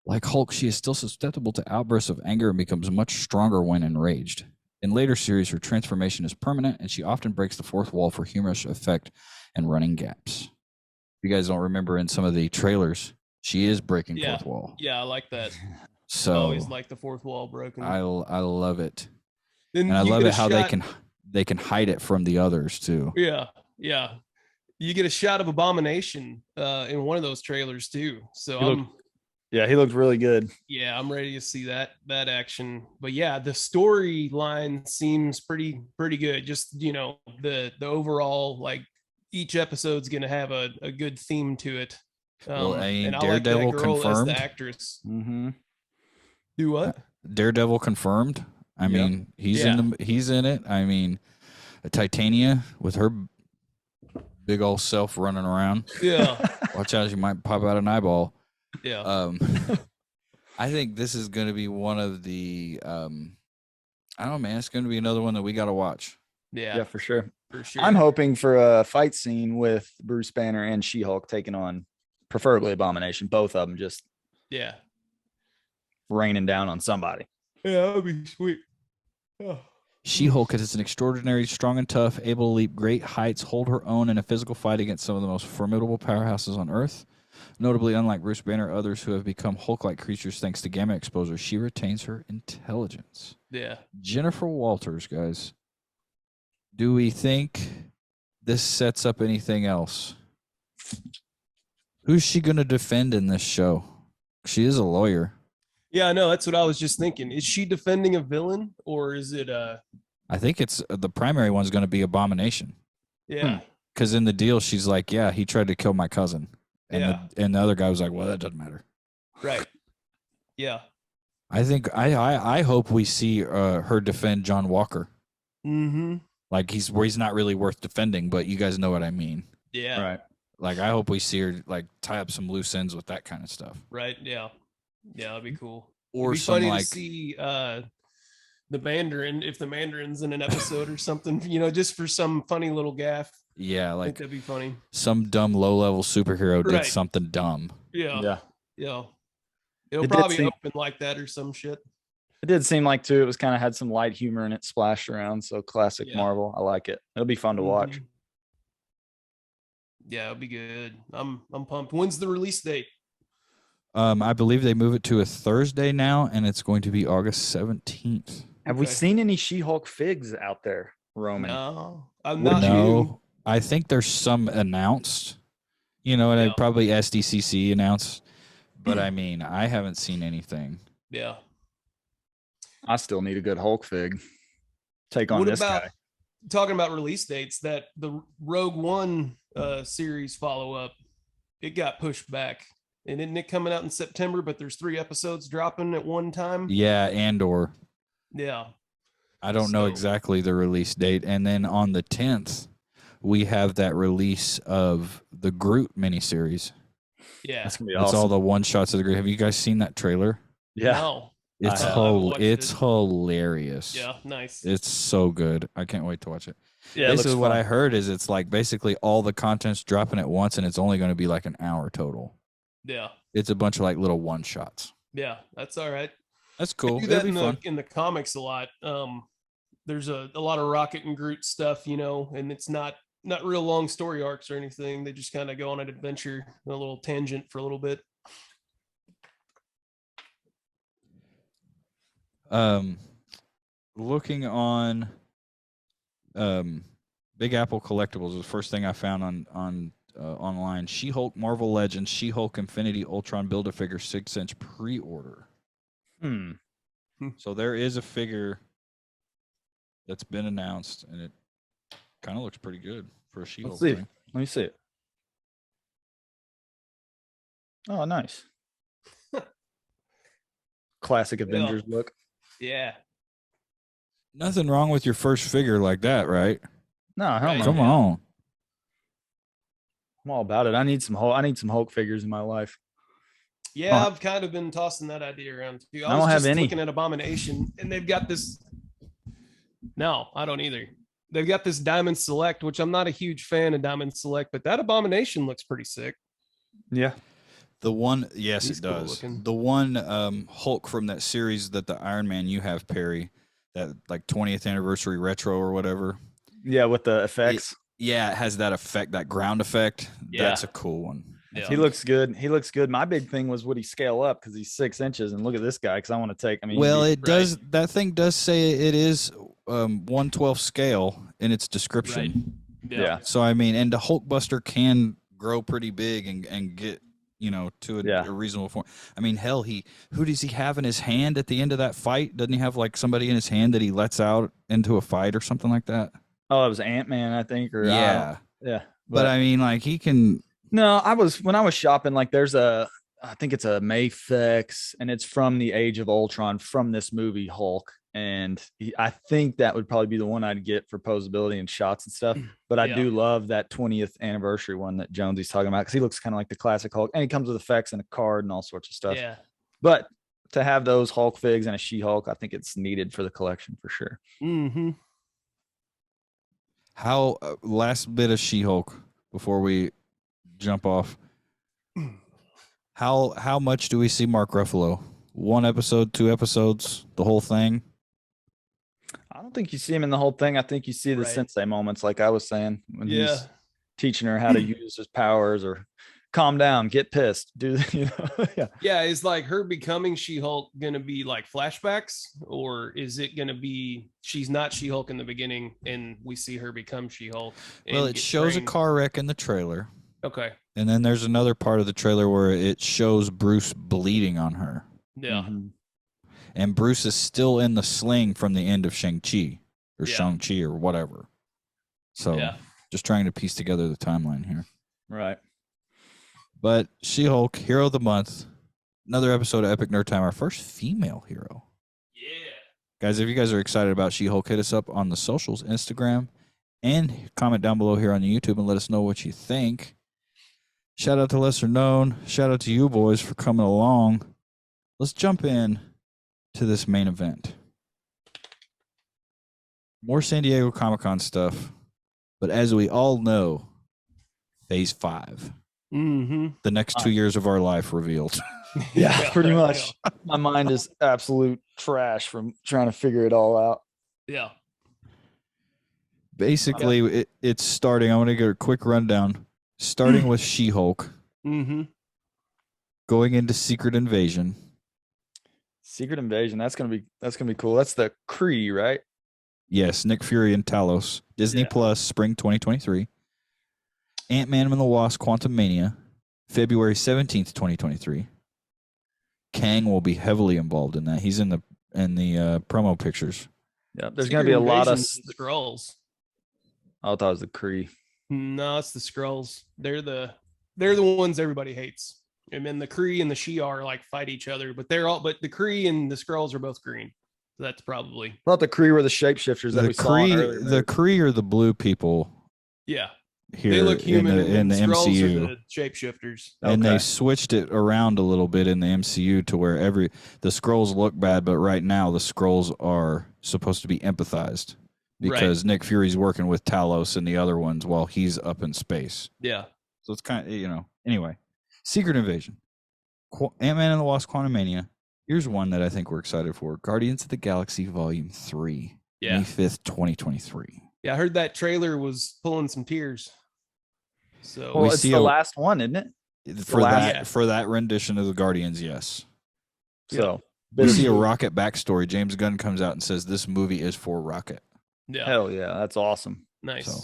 Like Hulk, she is still susceptible to outbursts of anger and becomes much stronger when enraged. In later series, her transformation is permanent, and she often breaks the fourth wall for humorous effect and running gaps. If you guys don't remember in some of the trailers, she is breaking fourth wall. Yeah, I like that. So I always like the fourth wall broken. I love it. Then And I you love get it a how shot- they can hide it from the others too. Yeah, yeah. You get a shot of Abomination in one of those trailers too. So He looked really good. yeah, I'm ready to see that action. But yeah, the storyline seems pretty good. Just the overall, like, each episode's gonna have a good theme to it. Well, and I Daredevil like that girl confirmed. as the actress. Mm-hmm. Do what? Daredevil confirmed. I mean, he's in it. I mean, Titania with her big old self running around. Yeah. Watch out, you might pop out an eyeball. Yeah. I think this is going to be one of the. I don't know, man. It's going to be another one that we got to watch. Yeah, for sure. for sure. I'm hoping for a fight scene with Bruce Banner and She-Hulk taking on preferably Abomination. Both of them just raining down on somebody. Yeah, that'd be sweet. Oh. She-Hulk is an extraordinary, strong and tough, able to leap great heights, hold her own in a physical fight against some of the most formidable powerhouses on Earth. Notably, unlike Bruce Banner, others who have become Hulk-like creatures thanks to gamma exposure, she retains her intelligence. Yeah. Jennifer Walters, guys. Do we think this sets up anything else? Who's she going to defend in this show? She is a lawyer. Yeah, I know. That's what I was just thinking. Is she defending a villain, or is it I think it's the primary one's going to be Abomination. Yeah. Because in the deal, she's like, yeah, he tried to kill my cousin. And, the other guy was like, well, that doesn't matter. Right. Yeah. I think I hope we see her defend John Walker. Mm-hmm. Like he's not really worth defending, but you guys know what I mean. Yeah. Right. Like I hope we see her like tie up some loose ends with that kind of stuff. Right. Yeah. Yeah, that'd be cool. Or It'd be some funny like to see the Mandarin, if the Mandarin's in an episode or something, just for some funny little gaff. yeah, I think like that'd be funny. some dumb low level superhero did Right. something dumb. Yeah. Yeah. It'll It did probably seem- open like that or some shit. It did seem like too. It was kind of had some light humor in it splashed around. So classic Yeah. Marvel. I like it. It'll be fun to watch. Mhm. Yeah, it'll be good. I'm pumped. When's the release date? I believe they move it to a Thursday now, and it's going to be August 17th. Have we Okay. seen any She-Hulk figs out there roaming? No, I'm What not. did you- No, I think there's some announced, and Yeah. probably SDCC announced, but I mean, I haven't seen anything. Yeah. I still need a good Hulk fig. Take on What this about guy. talking about release dates? That the Rogue One series follow up, it got pushed back, and isn't it coming out in September? But there's 3 episodes dropping at one time. Yeah, Andor. Yeah. I don't know So- exactly the release date. And then on the 10th, we have that release of the Groot miniseries. Yeah. That's gonna be It's awesome. all the one shots of the Groot. Have you guys seen that trailer? Yeah. No. It's I have. I haven't watched it's it. hilarious. Yeah. Nice. It's so good. I can't wait to watch it. Yeah. It looks Basically, what fun. I heard is it's like basically all the content's dropping at once, and it's only going to be like an hour total. Yeah. It's a bunch of like little one shots. Yeah. That's all right. That's They cool. do It'll that be fun. in the comics a lot. There's a lot of Rocket and Groot stuff, and it's not real long story arcs or anything. They just kind of go on an adventure, a little tangent for a little bit. Looking on Big Apple Collectibles is the first thing I found on online. She-Hulk Marvel Legends, She-Hulk Infinity Ultron Build-A-Figure 6-inch pre-order. So there is a figure that's been announced, and it kind of looks pretty good for a She-Hulk Let's see. thing. Let me see it. Oh, nice. Classic Avengers look. Yeah. Nothing wrong with your first figure like that, right? No, hell Right. no. Come on. I'm all about it. I need some Hulk figures in my life. Yeah, Huh. I've kind of been tossing that idea around too. I I don't was have just any. looking at Abomination, and they've got this. No, I don't either. They've got this Diamond Select, which I'm not a huge fan of Diamond Select, but that Abomination looks pretty sick. Yeah. The one, yes, He's it cool does. looking. The one Hulk from that series that the Iron Man you have, Perry, that like 20th anniversary retro or whatever. Yeah, with the effects. Yeah, it has that effect, that ground effect. Yeah. That's a cool one. Yeah. He looks good. He looks good. My big thing was would he scale up because he's 6 inches, and look at this guy because I want to take. I mean, Well, he- it does. That thing does say it is 1/12 scale in its description. Yeah. So I mean, and the Hulkbuster can grow pretty big and get to Yeah. a reasonable form. I mean, hell, who does he have in his hand at the end of that fight? Doesn't he have like somebody in his hand that he lets out into a fight or something like that? Oh, it was Ant-Man, I think. Or Yeah, yeah. but I mean, like he can. No, when I was shopping, like there's I think it's a Mayfix, and it's from the Age of Ultron from this movie Hulk. And I think that would probably be the one I'd get for posability and shots and stuff. But I Yeah. do love that 20th anniversary one that Jonesy's talking about because he looks kind of like the classic Hulk, and he comes with effects and a card and all sorts of stuff. Yeah. But to have those Hulk figs and a She-Hulk, I think it's needed for the collection for sure. Mm-hmm. How last bit of She-Hulk before we jump off. How much do we see Mark Ruffalo? 1 episode, 2 episodes, the whole thing? I don't think you see him in the whole thing. I think you see the Right. sensei moments, like I was saying, when Yeah. he's teaching her how to use his powers or calm down, get pissed, do yeah. Yeah, is like her becoming She-Hulk going to be like flashbacks, or is it going to be she's not She-Hulk in the beginning and we see her become She-Hulk? Well, and it get shows trained? a car wreck in the trailer. Okay. And then there's another part of the trailer where it shows Bruce bleeding on her. Yeah. Mhm. And Bruce is still in the sling from the end of Shang-Chi or Yeah. Shang-Chi or whatever. So Yeah. just trying to piece together the timeline here. Right. But She-Hulk, Hero of the Month, another episode of Epic Nerd Time, our first female hero. Yeah. Guys, if you guys are excited about She-Hulk, hit us up on the socials, Instagram, and comment down below here on the YouTube and let us know what you think. Shout out to Lesser Known. Shout out to you boys for coming along. Let's jump in to this main event. More San Diego Comic-Con stuff. But as we all know, Phase 5. Mm-hmm. The next 2 years of our life revealed. Yeah, pretty much. My mind is absolute trash from trying to figure it all out. Yeah. Basically, it's starting. I want to get a quick rundown. Starting with She-Hulk, Mm-hmm. going into Secret Invasion, Secret Invasion. That's gonna be cool. That's the Kree, right? Yes, Nick Fury and Talos. Disney Yeah. Plus, spring 2023. Ant-Man and the Wasp: Quantumania, February 17th, 2023. Kang will be heavily involved in that. He's in the promo pictures. Yeah. There's Secret gonna be a lot of. Invasion's the Skrulls. I thought it was the Kree. No, it's the Skrulls. They're the ones everybody hates. And then the Kree and the Shi'ar like fight each other, but the Kree and the Skrulls are both green. So that's probably I thought the Kree were the shapeshifters that The we saw in earlier Kree, the movies. Kree are the blue people yeah. here They look human in the Skrulls MCU. are the shapeshifters. And Okay. they switched it around a little bit in the MCU to where the Skrulls look bad, but right now the Skrulls are supposed to be empathized because Nick Fury's working with Talos and the other ones while he's up in space. Yeah. So it's kind of, anyway. Secret Invasion. Ant-Man and the Wasp: Quantumania. Here's one that I think we're excited for. Guardians of the Galaxy Volume 3. Yeah. May 5th, 2023. Yeah, I heard that trailer was pulling some tears. So Well, we it's see the a- last one, isn't it? For that rendition of the Guardians, yes. So We see a Rocket backstory. James Gunn comes out and says this movie is for Rocket. yeah, hell yeah, that's awesome. nice. So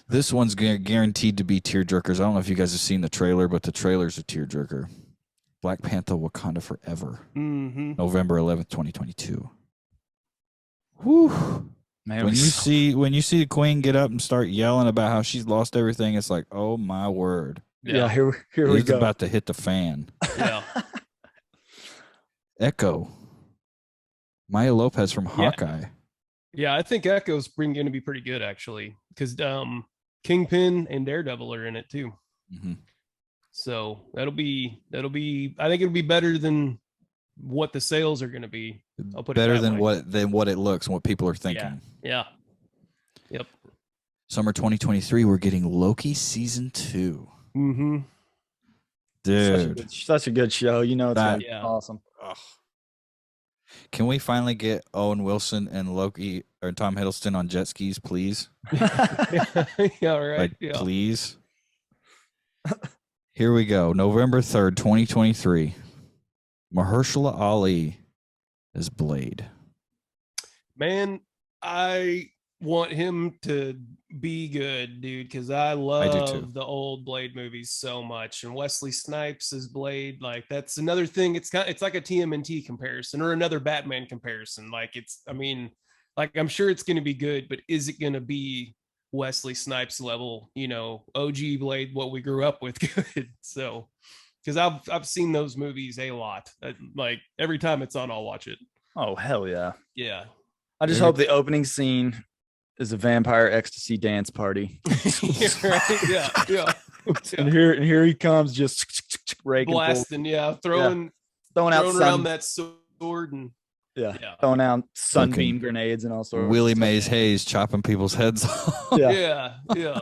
this one's guaranteed to be tearjerkers. I don't know if you guys have seen the trailer, but the trailer's a tearjerker. Black Panther: Wakanda Forever, Mm-hmm. November 11th, 2022. Whew. Man, When you see the Queen get up and start yelling about how she's lost everything, it's like, oh my word. yeah, here we It's go. about to hit the fan. Yeah. Echo. Maya Lopez from Yeah. Hawkeye. Yeah, I think Echo's going to be pretty good actually, because Kingpin and Daredevil are in it too. Mm-hmm. So that'll be. I think it'll be better than what the sales are going to be. I'll put Better it that than way. what it looks and what people are thinking. Yeah. Yep. Summer 2023, we're getting Loki season 2. Mm-hmm. Dude. Such a good show. It's gonna be Yeah. awesome. Ugh. Can we finally get Owen Wilson and Loki or Tom Hiddleston on jet skis, please? Yeah. Right. Like, yeah. please. Here we go. November 3rd, 2023. Mahershala Ali is Blade. Man, I want him to be good, dude, because I do too. love the old Blade movies so much. And Wesley Snipes is Blade. Like, that's another thing. It's like a TMNT comparison or another Batman comparison. Like, I'm sure it's going to be good, but is it going to be Wesley Snipes level, OG Blade, what we grew up with? Good. So, because I've seen those movies a lot. Like, every time it's on, I'll watch it. Oh hell yeah! Yeah. I just hope the opening scene is a vampire ecstasy dance party. Right? Yeah. And here he comes, just raking Blasting, throwing around around that sword and throwing out sunbeam grenades and all sorts. Willie of Mays Hayes chopping people's heads off. Yeah. yeah.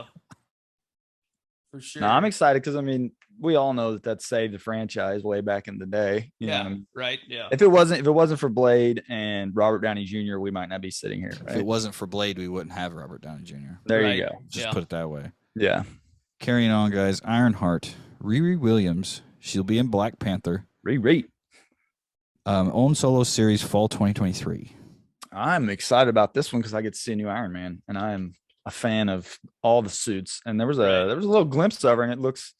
For sure. No, I'm excited because we all know that saved the franchise way back in the day. You know what I Yeah. mean? Right. Yeah. If it wasn't for Blade and Robert Downey Jr., we might not be sitting here. If Right? it wasn't for Blade, we wouldn't have Robert Downey Jr. There Right. you go. Just Yeah. put it that way. Yeah. Carrying on, guys. Ironheart. Riri Williams. She'll be in Black Panther. Rate. Own solo series fall 2023. I'm excited about this one because I get to see a new Iron Man, and I am a fan of all the suits. And there was a little glimpse of her, and it looks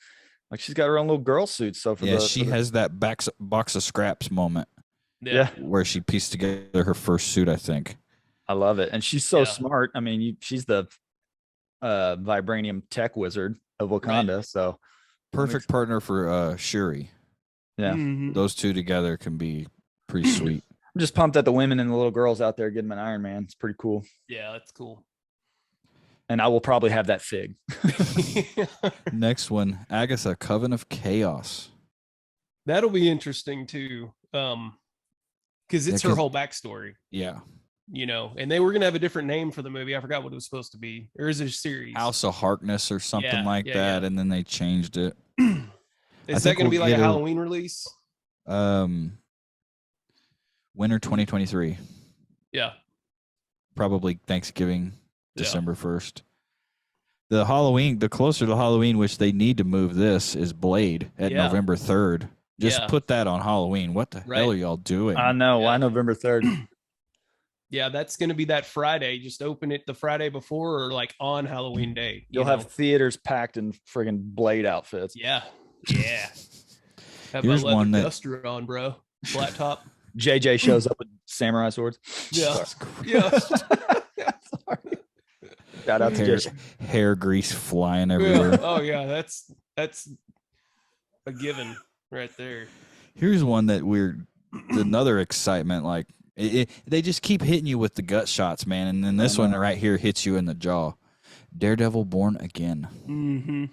like she's got her own little girl suit. So She has that box of scraps moment Yeah. where she pieced together her first suit, I think. I love it, and she's so Yeah. smart. She's the vibranium tech wizard of Wakanda. Right. So Perfect partner for Shuri. yeah, Mhm. Those two together can be pretty sweet. I'm just pumped that the women and the little girls out there getting an Iron Man. It's pretty cool, Yeah. That's cool. and I will probably have that fig. Next one, Agatha, Coven of Chaos. That'll be interesting too. Because it's Yeah, her 'cause- whole backstory, Yeah. and they were gonna have a different name for the movie. I forgot what it was supposed to be. Or is it a series? House of Harkness or something Yeah, like yeah, that, yeah. and then they changed it. Is that think gonna be we'll like a get her- Halloween release? Winter 2023. Yeah. Probably Thanksgiving, Yeah. December 1st. The closer to Halloween, which they need to move this, is Blade at Yeah. November 3rd. Just Yeah. put that on Halloween. What the Right. hell are y'all doing? I know. Why Yeah. November 3rd? Yeah, that's going to be that Friday. Just open it the Friday before or like on Halloween day. You'll have theaters packed in friggin' Blade outfits. Yeah. Yeah. Have Here's my leather one that- duster on, bro. Flat top. JJ shows up with samurai swords. Yeah. Sorry. Yeah. Sorry. Shout out to hair, JJ. hair grease flying Yeah. everywhere. Oh yeah, that's a given right there. Here's one that another excitement. Like they just keep hitting you with the gut shots, man. And then this one right here hits you in the jaw. Daredevil Born Again. Mm-hmm.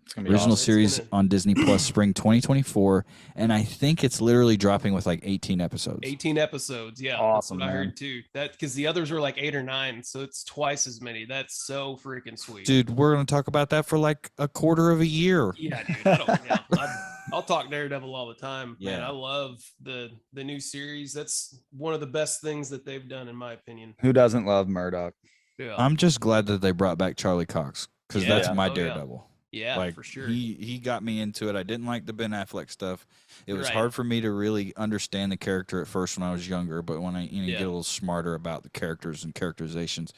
It's gonna be Original awesome. series on Disney Plus spring 2024. And I think it's literally dropping with like 18 episodes. 18 episodes. Yeah. Awesome, That's what I man. heard too. That because the others were like 8 or 9, so it's twice as many. That's so freaking sweet. Dude, we're going to talk about that for like a quarter of a year. Yeah, dude. I'll talk Daredevil all the time. Man, Yeah. I love the new series. That's one of the best things that they've done, in my opinion. Who doesn't love Murdoch? Yeah. I'm just glad that they brought back Charlie Cox because Yeah. that's my Oh, yeah. Daredevil. Yeah, like for sure. he got me into it. I didn't like the Ben Affleck stuff. It was Right. hard for me to really understand the character at first when I was younger, but when I Yeah. get a little smarter about the characters and characterizations,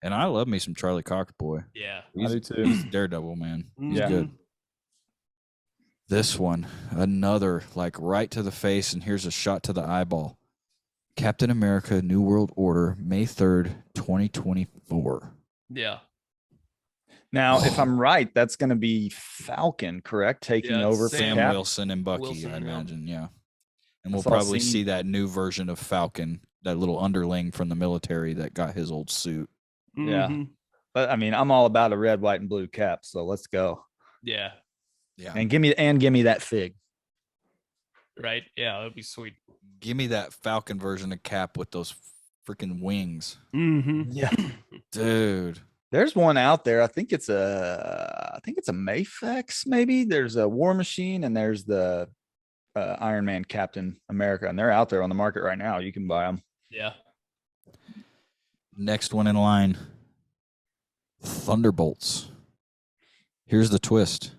and I love me some Charlie Cox, boy. Yeah. I do too. He's Daredevil, man. He's Yeah. good. This one, another like right to the face, and here's a shot to the eyeball. Captain America: New World Order, May 3rd, 2024. Yeah. Now, if I'm right, that's going to be Falcon, correct? Taking Yeah, it's over for Sam Cap. Wilson and Bucky, Wilson, I yeah. imagine, yeah. And I we'll saw probably scene- see that new version of Falcon, that little underling from the military that got his old suit. Yeah. Mhm. But I mean, I'm all about a red, white, and blue cap. So let's go. Yeah. Yeah. And give me that fig. Right. Yeah. That'd be sweet. Give me that Falcon version of Cap with those freaking wings. Mm-hmm. Yeah. Dude. There's one out there. I think it's a Mayfex, maybe. There's a War Machine and there's the Iron Man Captain America, and they're out there on the market right now. You can buy them. Yeah. Next one in line. Thunderbolts. Here's the twist.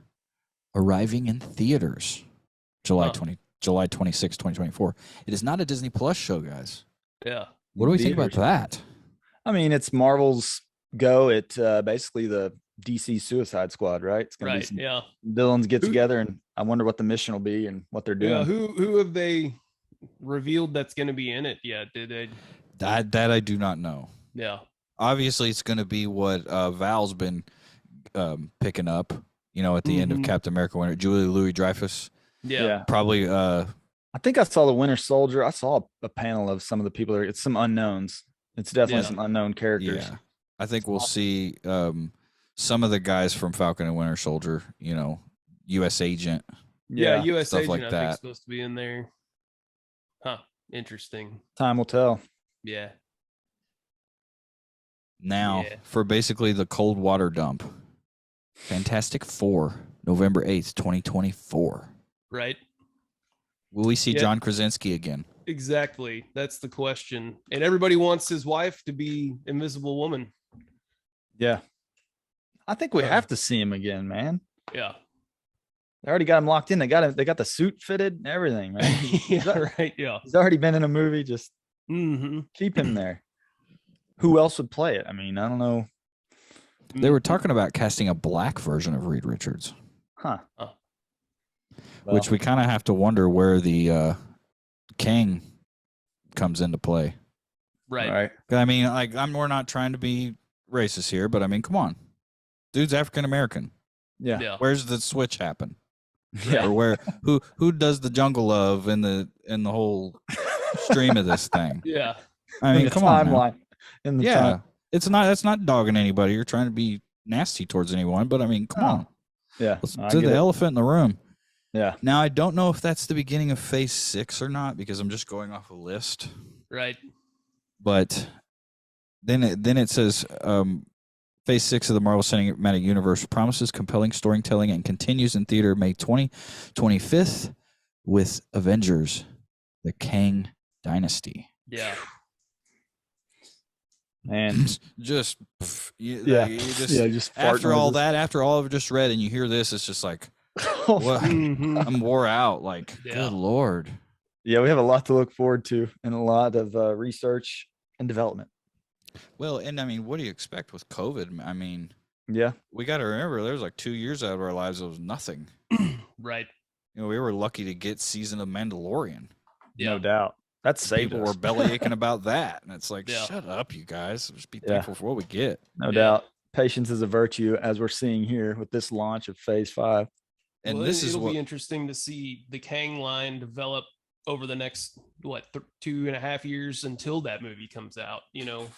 Arriving in theaters. July 26, 2024. It is not a Disney Plus show, guys. Yeah. What do we think about Theaters. that? I mean, it's Marvel's go at basically the DC Suicide Squad, right? It's gonna be Right. some Yeah. villains get Who- together, and I wonder what the mission will be and what they're doing. Yeah. Who have they revealed that's going to be in it yet? Did they? That I do not know. Yeah. Obviously, it's going to be what Val's been picking up, at the end of Mhm. Captain America Winter. Julie Louis-Dreyfus. Yeah. Probably I think I saw the Winter Soldier. I saw a panel of some of the people there. It's some unknowns. It's definitely Yeah. some unknown characters. Yeah. I think we'll see some of the guys from Falcon and Winter Soldier, U.S. Agent. Yeah. U.S. stuff Agent, like I think, that. is supposed to be in there. Huh. Interesting. Time will tell. Yeah. Now, Yeah. for basically the cold water dump, Fantastic Four, November 8th, 2024. Right. Will we see Yeah. John Krasinski again? Exactly. That's the question. And everybody wants his wife to be Invisible Woman. Yeah. I think we have to see him again, man. Yeah. They already got him locked in. They got the suit fitted and everything, man. Yeah. Right. Yeah. He's already been in a movie. Just Mm-hmm. keep him there. Who else would play it? I mean, I don't know. They were talking about casting a black version of Reed Richards, Huh. Oh. which we kind of have to wonder where the Kang comes into play. Right. Right. 'Cause I mean, like, we're not trying to be racist here, but I mean, come on, dude's African American. Yeah. Yeah. Where's the switch happen? Yeah. Or where who does the jungle love in the whole stream of this thing? Yeah. I mean, The come on, now. timeline. In the Yeah, time. that's not dogging anybody. You're trying to be nasty towards anyone, but I mean, come No. on, Yeah. let's No, I do get the it. elephant in the room. Yeah. Now, I don't know if that's the beginning of Phase 6 or not because I'm just going off a list. Right. But then it says Phase 6 of the Marvel Cinematic Universe promises compelling storytelling and continues in theater May 25th with Avengers: The Kang Dynasty. Yeah. Man. Just pff, Yeah. you just Yeah. Just fart after all noises. that, after all I've just read, and you hear this, it's just like, What? Mhm. I'm wore out. Like, Yeah. good Lord. Yeah, we have a lot to look forward to and a lot of research and development. Well, and I mean, what do you expect with COVID? I mean, Yeah. we got to remember there was like 2 years out of our lives that was nothing. Right. You know, we were lucky to get season of Mandalorian. Yeah. No doubt. That saved People us. were belly aching about that, and it's like, Yeah. shut up, you guys. Just be Yeah. thankful for what we get. No Yeah. doubt. Patience is a virtue, as we're seeing here with this launch of Phase 5. And Well, this is it'll what be interesting to see the Kang line develop over the next 2.5 years until that movie comes out. You know,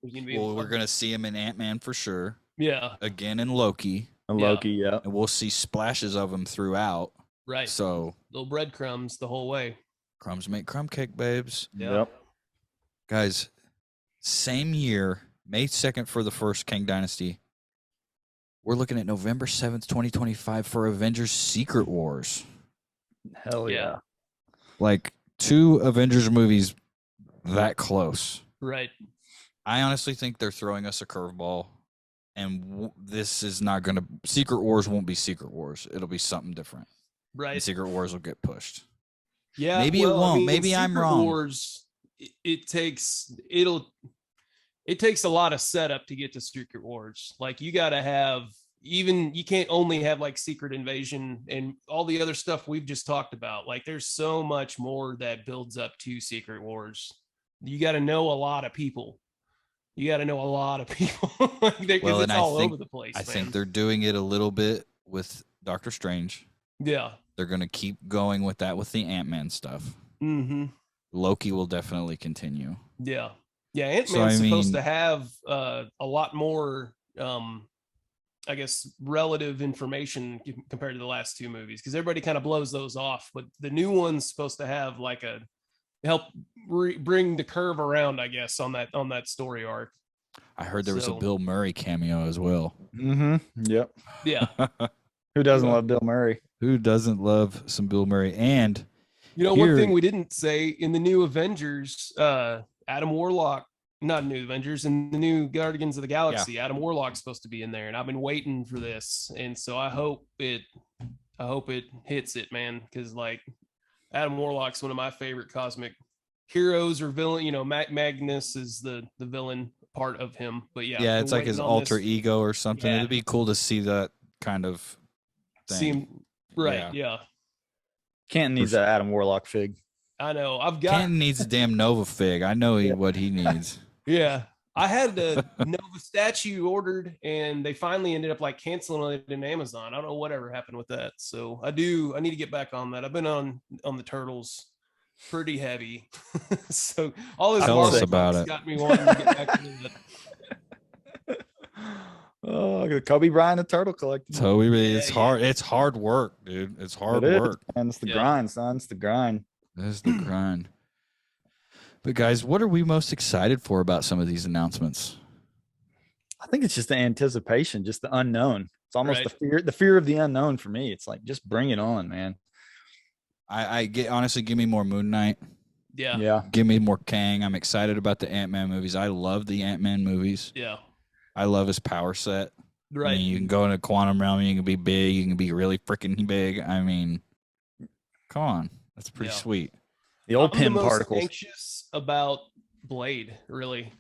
we're gonna see him in Ant-Man for sure. Yeah. Again in Loki, And Yeah. Loki, yeah. and we'll see splashes of him throughout. Right. So Little breadcrumbs the whole way. crumbs make crumb cake, babes. Yeah. Yep. Guys, same year, May 2nd for the first Kang Dynasty. We're looking at November 7th, 2025 for Avengers Secret Wars. Hell yeah. Like 2 Avengers movies that close. Right. I honestly think they're throwing us a curveball, and this is not going to. Secret Wars won't be Secret Wars. It'll be something different. And Right. Secret Wars will get pushed. Yeah. Maybe it well, I won't. mean, Maybe I'm Secret wrong. Wars, it takes a lot of setup to get to Secret Wars. Like you got to have you can't only have like Secret Invasion and all the other stuff we've just talked about. Like there's so much more that builds up to Secret Wars. You got to know a lot of people. Because Well, it's and all over the place. I man. think they're doing it a little bit with Doctor Strange. Yeah. They're going to keep going with that with the Ant-Man stuff. Mm-hmm. Loki will definitely continue. Yeah. Yeah. Ant-Man's So, I supposed mean- to have a lot more I guess relative information compared to the last 2 movies, because everybody kind of blows those off, but the new one's supposed to have like a help bring the curve around, I guess, on that story arc. I heard there was a So- Bill Murray cameo as well. Mm-hmm. Yep. Yeah. Who doesn't Yeah. love Bill Murray? Who doesn't love some Bill Murray? And You know, Here- one thing we didn't say in the new Avengers, Adam Warlock, not new Avengers, in the new Guardians of the Galaxy, Adam Warlock's supposed to be in there, and I've been waiting for this, and so I hope it hits it, man, because like Adam Warlock's one of my favorite cosmic heroes or villain. You know, Magnus is the villain part of him, but yeah, yeah, been it's like his waiting on alter this. ego or something. Yeah. It'd be cool to see that kind of thing. Seem right, yeah. Canton needs that Adam Warlock fig. I know. I've got Canton needs a damn Nova Fig. I know Yeah. what he needs. Yeah. I had the Nova statue ordered and they finally ended up like canceling it in Amazon. I don't know whatever happened with that. So I need to get back on that. I've been on the Turtles pretty heavy. So all this Tell us Marvel about stuff's it. got me wanting to get back to that. Oh, look at Kobe Bryant, a turtle collector. So it's Yeah, hard. It's hard work, dude. It's hard It is, work. man. It's the Yeah. grind, son. It's the grind. That's the grind. But guys, what are we most excited for about some of these announcements? I think it's just the anticipation, just the unknown. It's almost Right. the fear of the unknown for me. It's like, just bring it on, man. I get honestly, give me more Moon Knight. Yeah. Yeah. Give me more Kang. I'm excited about the Ant-Man movies. I love the Ant-Man movies. Yeah. I love his power set. I Right. mean, you can go in a quantum realm. You can be big. You can be really freaking big. I mean, come on, that's pretty Yeah. sweet. The old I'm the pin most particles. anxious about Blade, really,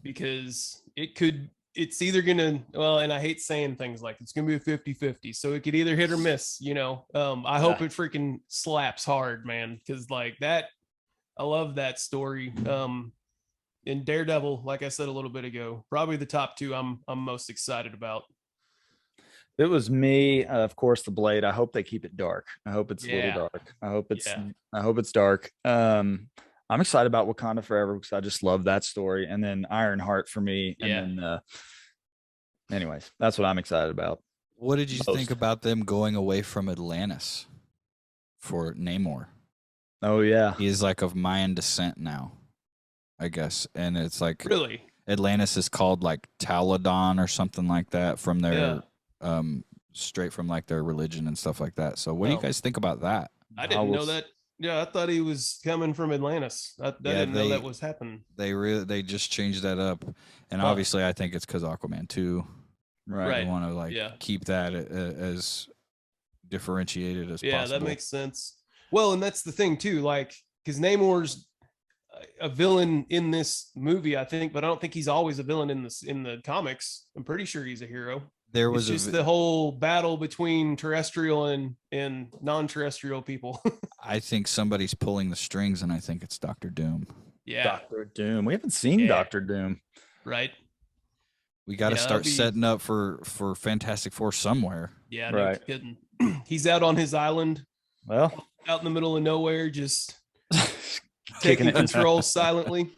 because it's either gonna, well, and I hate saying things like it's gonna be a 50-50, so it could either hit or miss, you know. I hope it freaking slaps hard, man, because like that, I love that story. In Daredevil, like I said a little bit ago, probably the top 2 I'm most excited about. It was me, of course, the Blade. I hope they keep it dark. I hope it's a Yeah. little dark. I hope it's Yeah. I hope it's dark. I'm excited about Wakanda Forever because I just love that story. And then Ironheart for me. And Yeah. then anyways, that's what I'm excited about. What did you think Most. about them going away from Atlantis for Namor? Oh yeah. He is like of Mayan descent now, I guess, and it's like Really? Atlantis is called like Taladon or something like that from their Yeah. straight from like their religion and stuff like that. So what do you Oh. guys think about that? I didn't know will- that. Yeah, I thought he was coming from Atlantis. I didn't know that was happening. They just changed that up, and Huh. obviously I think it's because Aquaman 2. Right. Right. They want to like Yeah. keep that as differentiated as Yeah, possible. that makes sense. Well, and that's the thing too, like, because Namor's a villain in this movie, I think, but I don't think he's always a villain in the comics. I'm pretty sure he's a hero. There It's was just the whole battle between terrestrial and non-terrestrial people. I think somebody's pulling the strings, and I think it's Doctor Doom. Yeah, Doctor Doom. We haven't seen Yeah. Doctor Doom. right. We got to Yeah, start that'd be- setting up for Fantastic Four somewhere. Yeah, no Right. kidding. He's out on his island, Well, out in the middle of nowhere, just kicking taking it, control silently.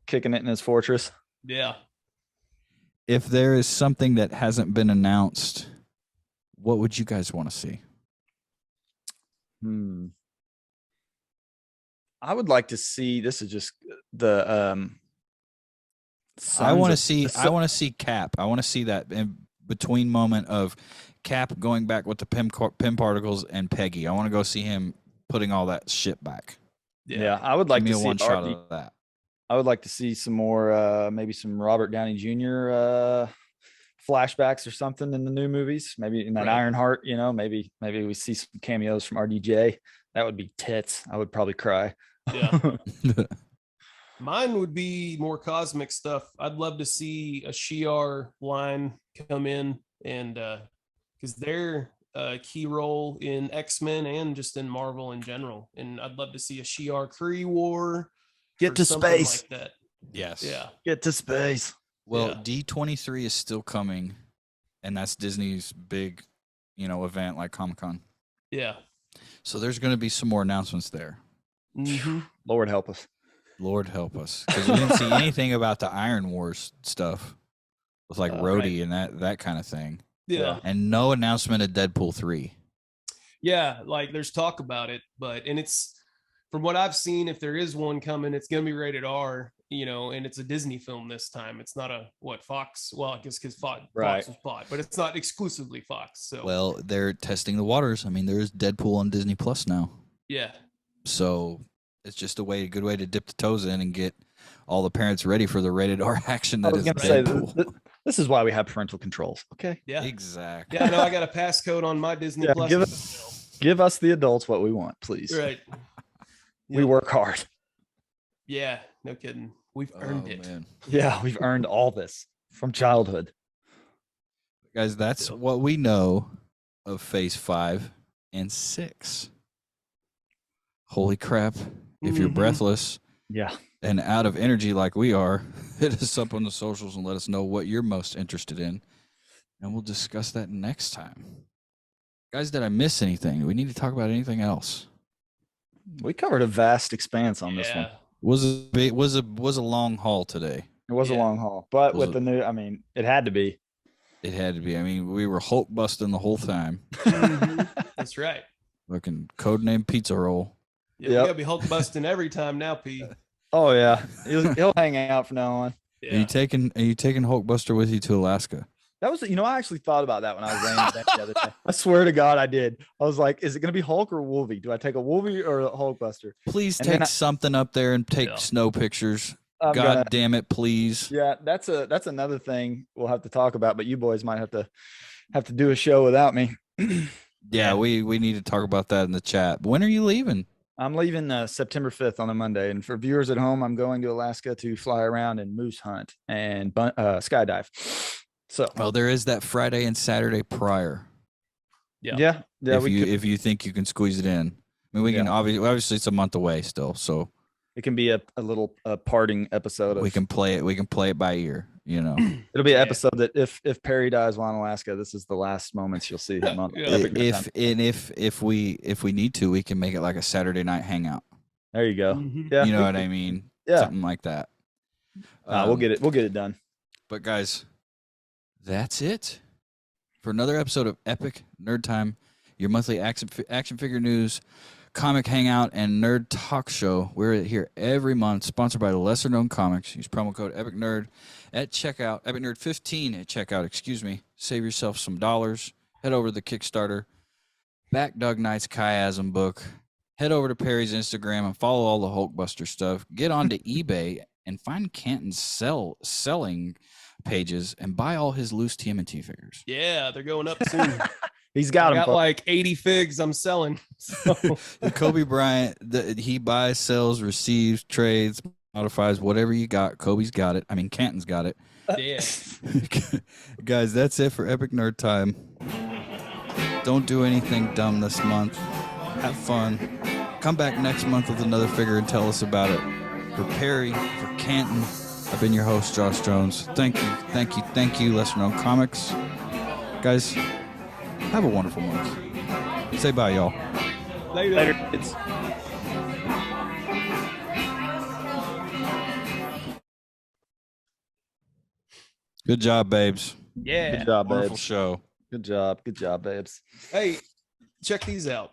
kicking it in his fortress. Yeah. If there is something that hasn't been announced, what would you guys want to see? I would like to see. This is just the. I want to Sons see. of- I want to see Cap. I want to see that in between moment of Cap going back with the Pym particles and Peggy. I want to go see him putting all that shit back. Yeah, I would like Give me to a see one shot RD of that. I would like to see some more, maybe some Robert Downey Jr. Flashbacks or something in the new movies. Maybe in that Right. Ironheart, maybe we see some cameos from RDJ. That would be tits. I would probably cry. Yeah. Mine would be more cosmic stuff. I'd love to see a Shi'ar line come in, and because they're a key role in X-Men and just in Marvel in general. And I'd love to see a Shi'ar Kree war. Get or to something space. like that. Yes. Yeah. Get to space. Well, Yeah. D23 is still coming, and that's Disney's big, event like Comic-Con. Yeah. So there's going to be some more announcements there. hmm Lord help us. Lord help us, because we didn't see anything about the Iron Wars stuff with like Rhodey and that kind of thing, Yeah. and no announcement of Deadpool 3. Yeah. Like there's talk about it, and it's from what I've seen, if there is one coming, it's going to be rated R, and it's a Disney film this time. It's not a Fox. Well, I guess because Fox was bought, but it's not exclusively Fox. So, Well, they're testing the waters. I mean, there is Deadpool on Disney Plus now, yeah. so it's just a good way to dip the toes in and get all the parents ready for the rated R action I that was is going to say, Deadpool. this is why we have parental controls. Okay. Yeah. Exactly. Yeah. I know I got a passcode on my Disney Yeah, Plus. give us the adults what we want, please. Right. We Yep. work hard. Yeah. No kidding. We've earned it. Man. Yeah, we've earned all this from childhood. Guys, that's what we know of Phase 5 and 6. Holy crap. If you're Mhm. breathless Yeah. and out of energy like we are, hit us up on the socials and let us know what you're most interested in. And we'll discuss that next time. Guys, did I miss anything? Do we need to talk about anything else? We covered a vast expanse on this one. Yeah. Was a long haul today. It was a Yeah. long haul, but Was with the new, it had to be. It had to be. I mean, we were Hulk busting the whole time. Mhm. That's right. Fucking codename pizza roll. Yeah, we Yep. gotta be Hulk busting every time now, P. Oh yeah, he'll hang out from now on. Are Yeah. you taking Hulk Buster with you to Alaska? That was, I actually thought about that when I was laying in bed the other day. I swear to God, I did. I was like, is it going to be Hulk or Wolvie? Do I take a Wolvie or a Hulkbuster? Please And then take something up there and take Yeah. snow pictures. I'm God gonna- damn it, please. yeah, that's another thing we'll have to talk about. But you boys might have to do a show without me. Yeah, we need to talk about that in the chat. When are you leaving? I'm leaving September 5th on a Monday, and for viewers at home, I'm going to Alaska to fly around and moose hunt and skydive. So Well, there is that Friday and Saturday prior. Yeah. yeah, if you think you can squeeze it in. I mean, we can obviously it's a month away still, so it can be a little parting episode. we can play it by ear. It'll be an Yeah. episode that if Perry dies while in Alaska, this is the last moments you'll see him on. Yeah. Epic Nerd Time. If we need to, we can make it like a Saturday night hangout. There you go. Mhm. Yeah, You know what I mean? Yeah. Something like that. we'll get it done. But guys, that's it for another episode of Epic Nerd Time, your monthly action figure news, comic hangout, and nerd talk show. We're here every month, sponsored by the Lesser Known Comics. Use promo code Epic Nerd at checkout, Epic Nerd 15 at checkout. Save yourself some dollars. Head over to the Kickstarter, back Doug Knight's Chiasm book. Head over to Perry's Instagram and follow all the Hulkbuster stuff. Get onto eBay and find Canton's selling pages and buy all his loose TMNT figures. Yeah, they're going up soon. He's got I him. got like 80 figs I'm selling. So. The Kobe Bryant, he buys, sells, receives, trades, modifies, whatever you got. Kobe's got it. I mean, Canton's got it. Yeah. Guys, that's it for Epic Nerd Time. Don't do anything dumb this month. Have fun. Come back next month with another figure and tell us about it. For Perry, for Canton, I've been your host, Josh Jones. Thank you, Lesser Known Comics. Guys, have a wonderful month. Say bye, y'all. Later. It's Good job, babes. Yeah. good job, Wonderful babes. show. Good job, babes. Hey, check these out.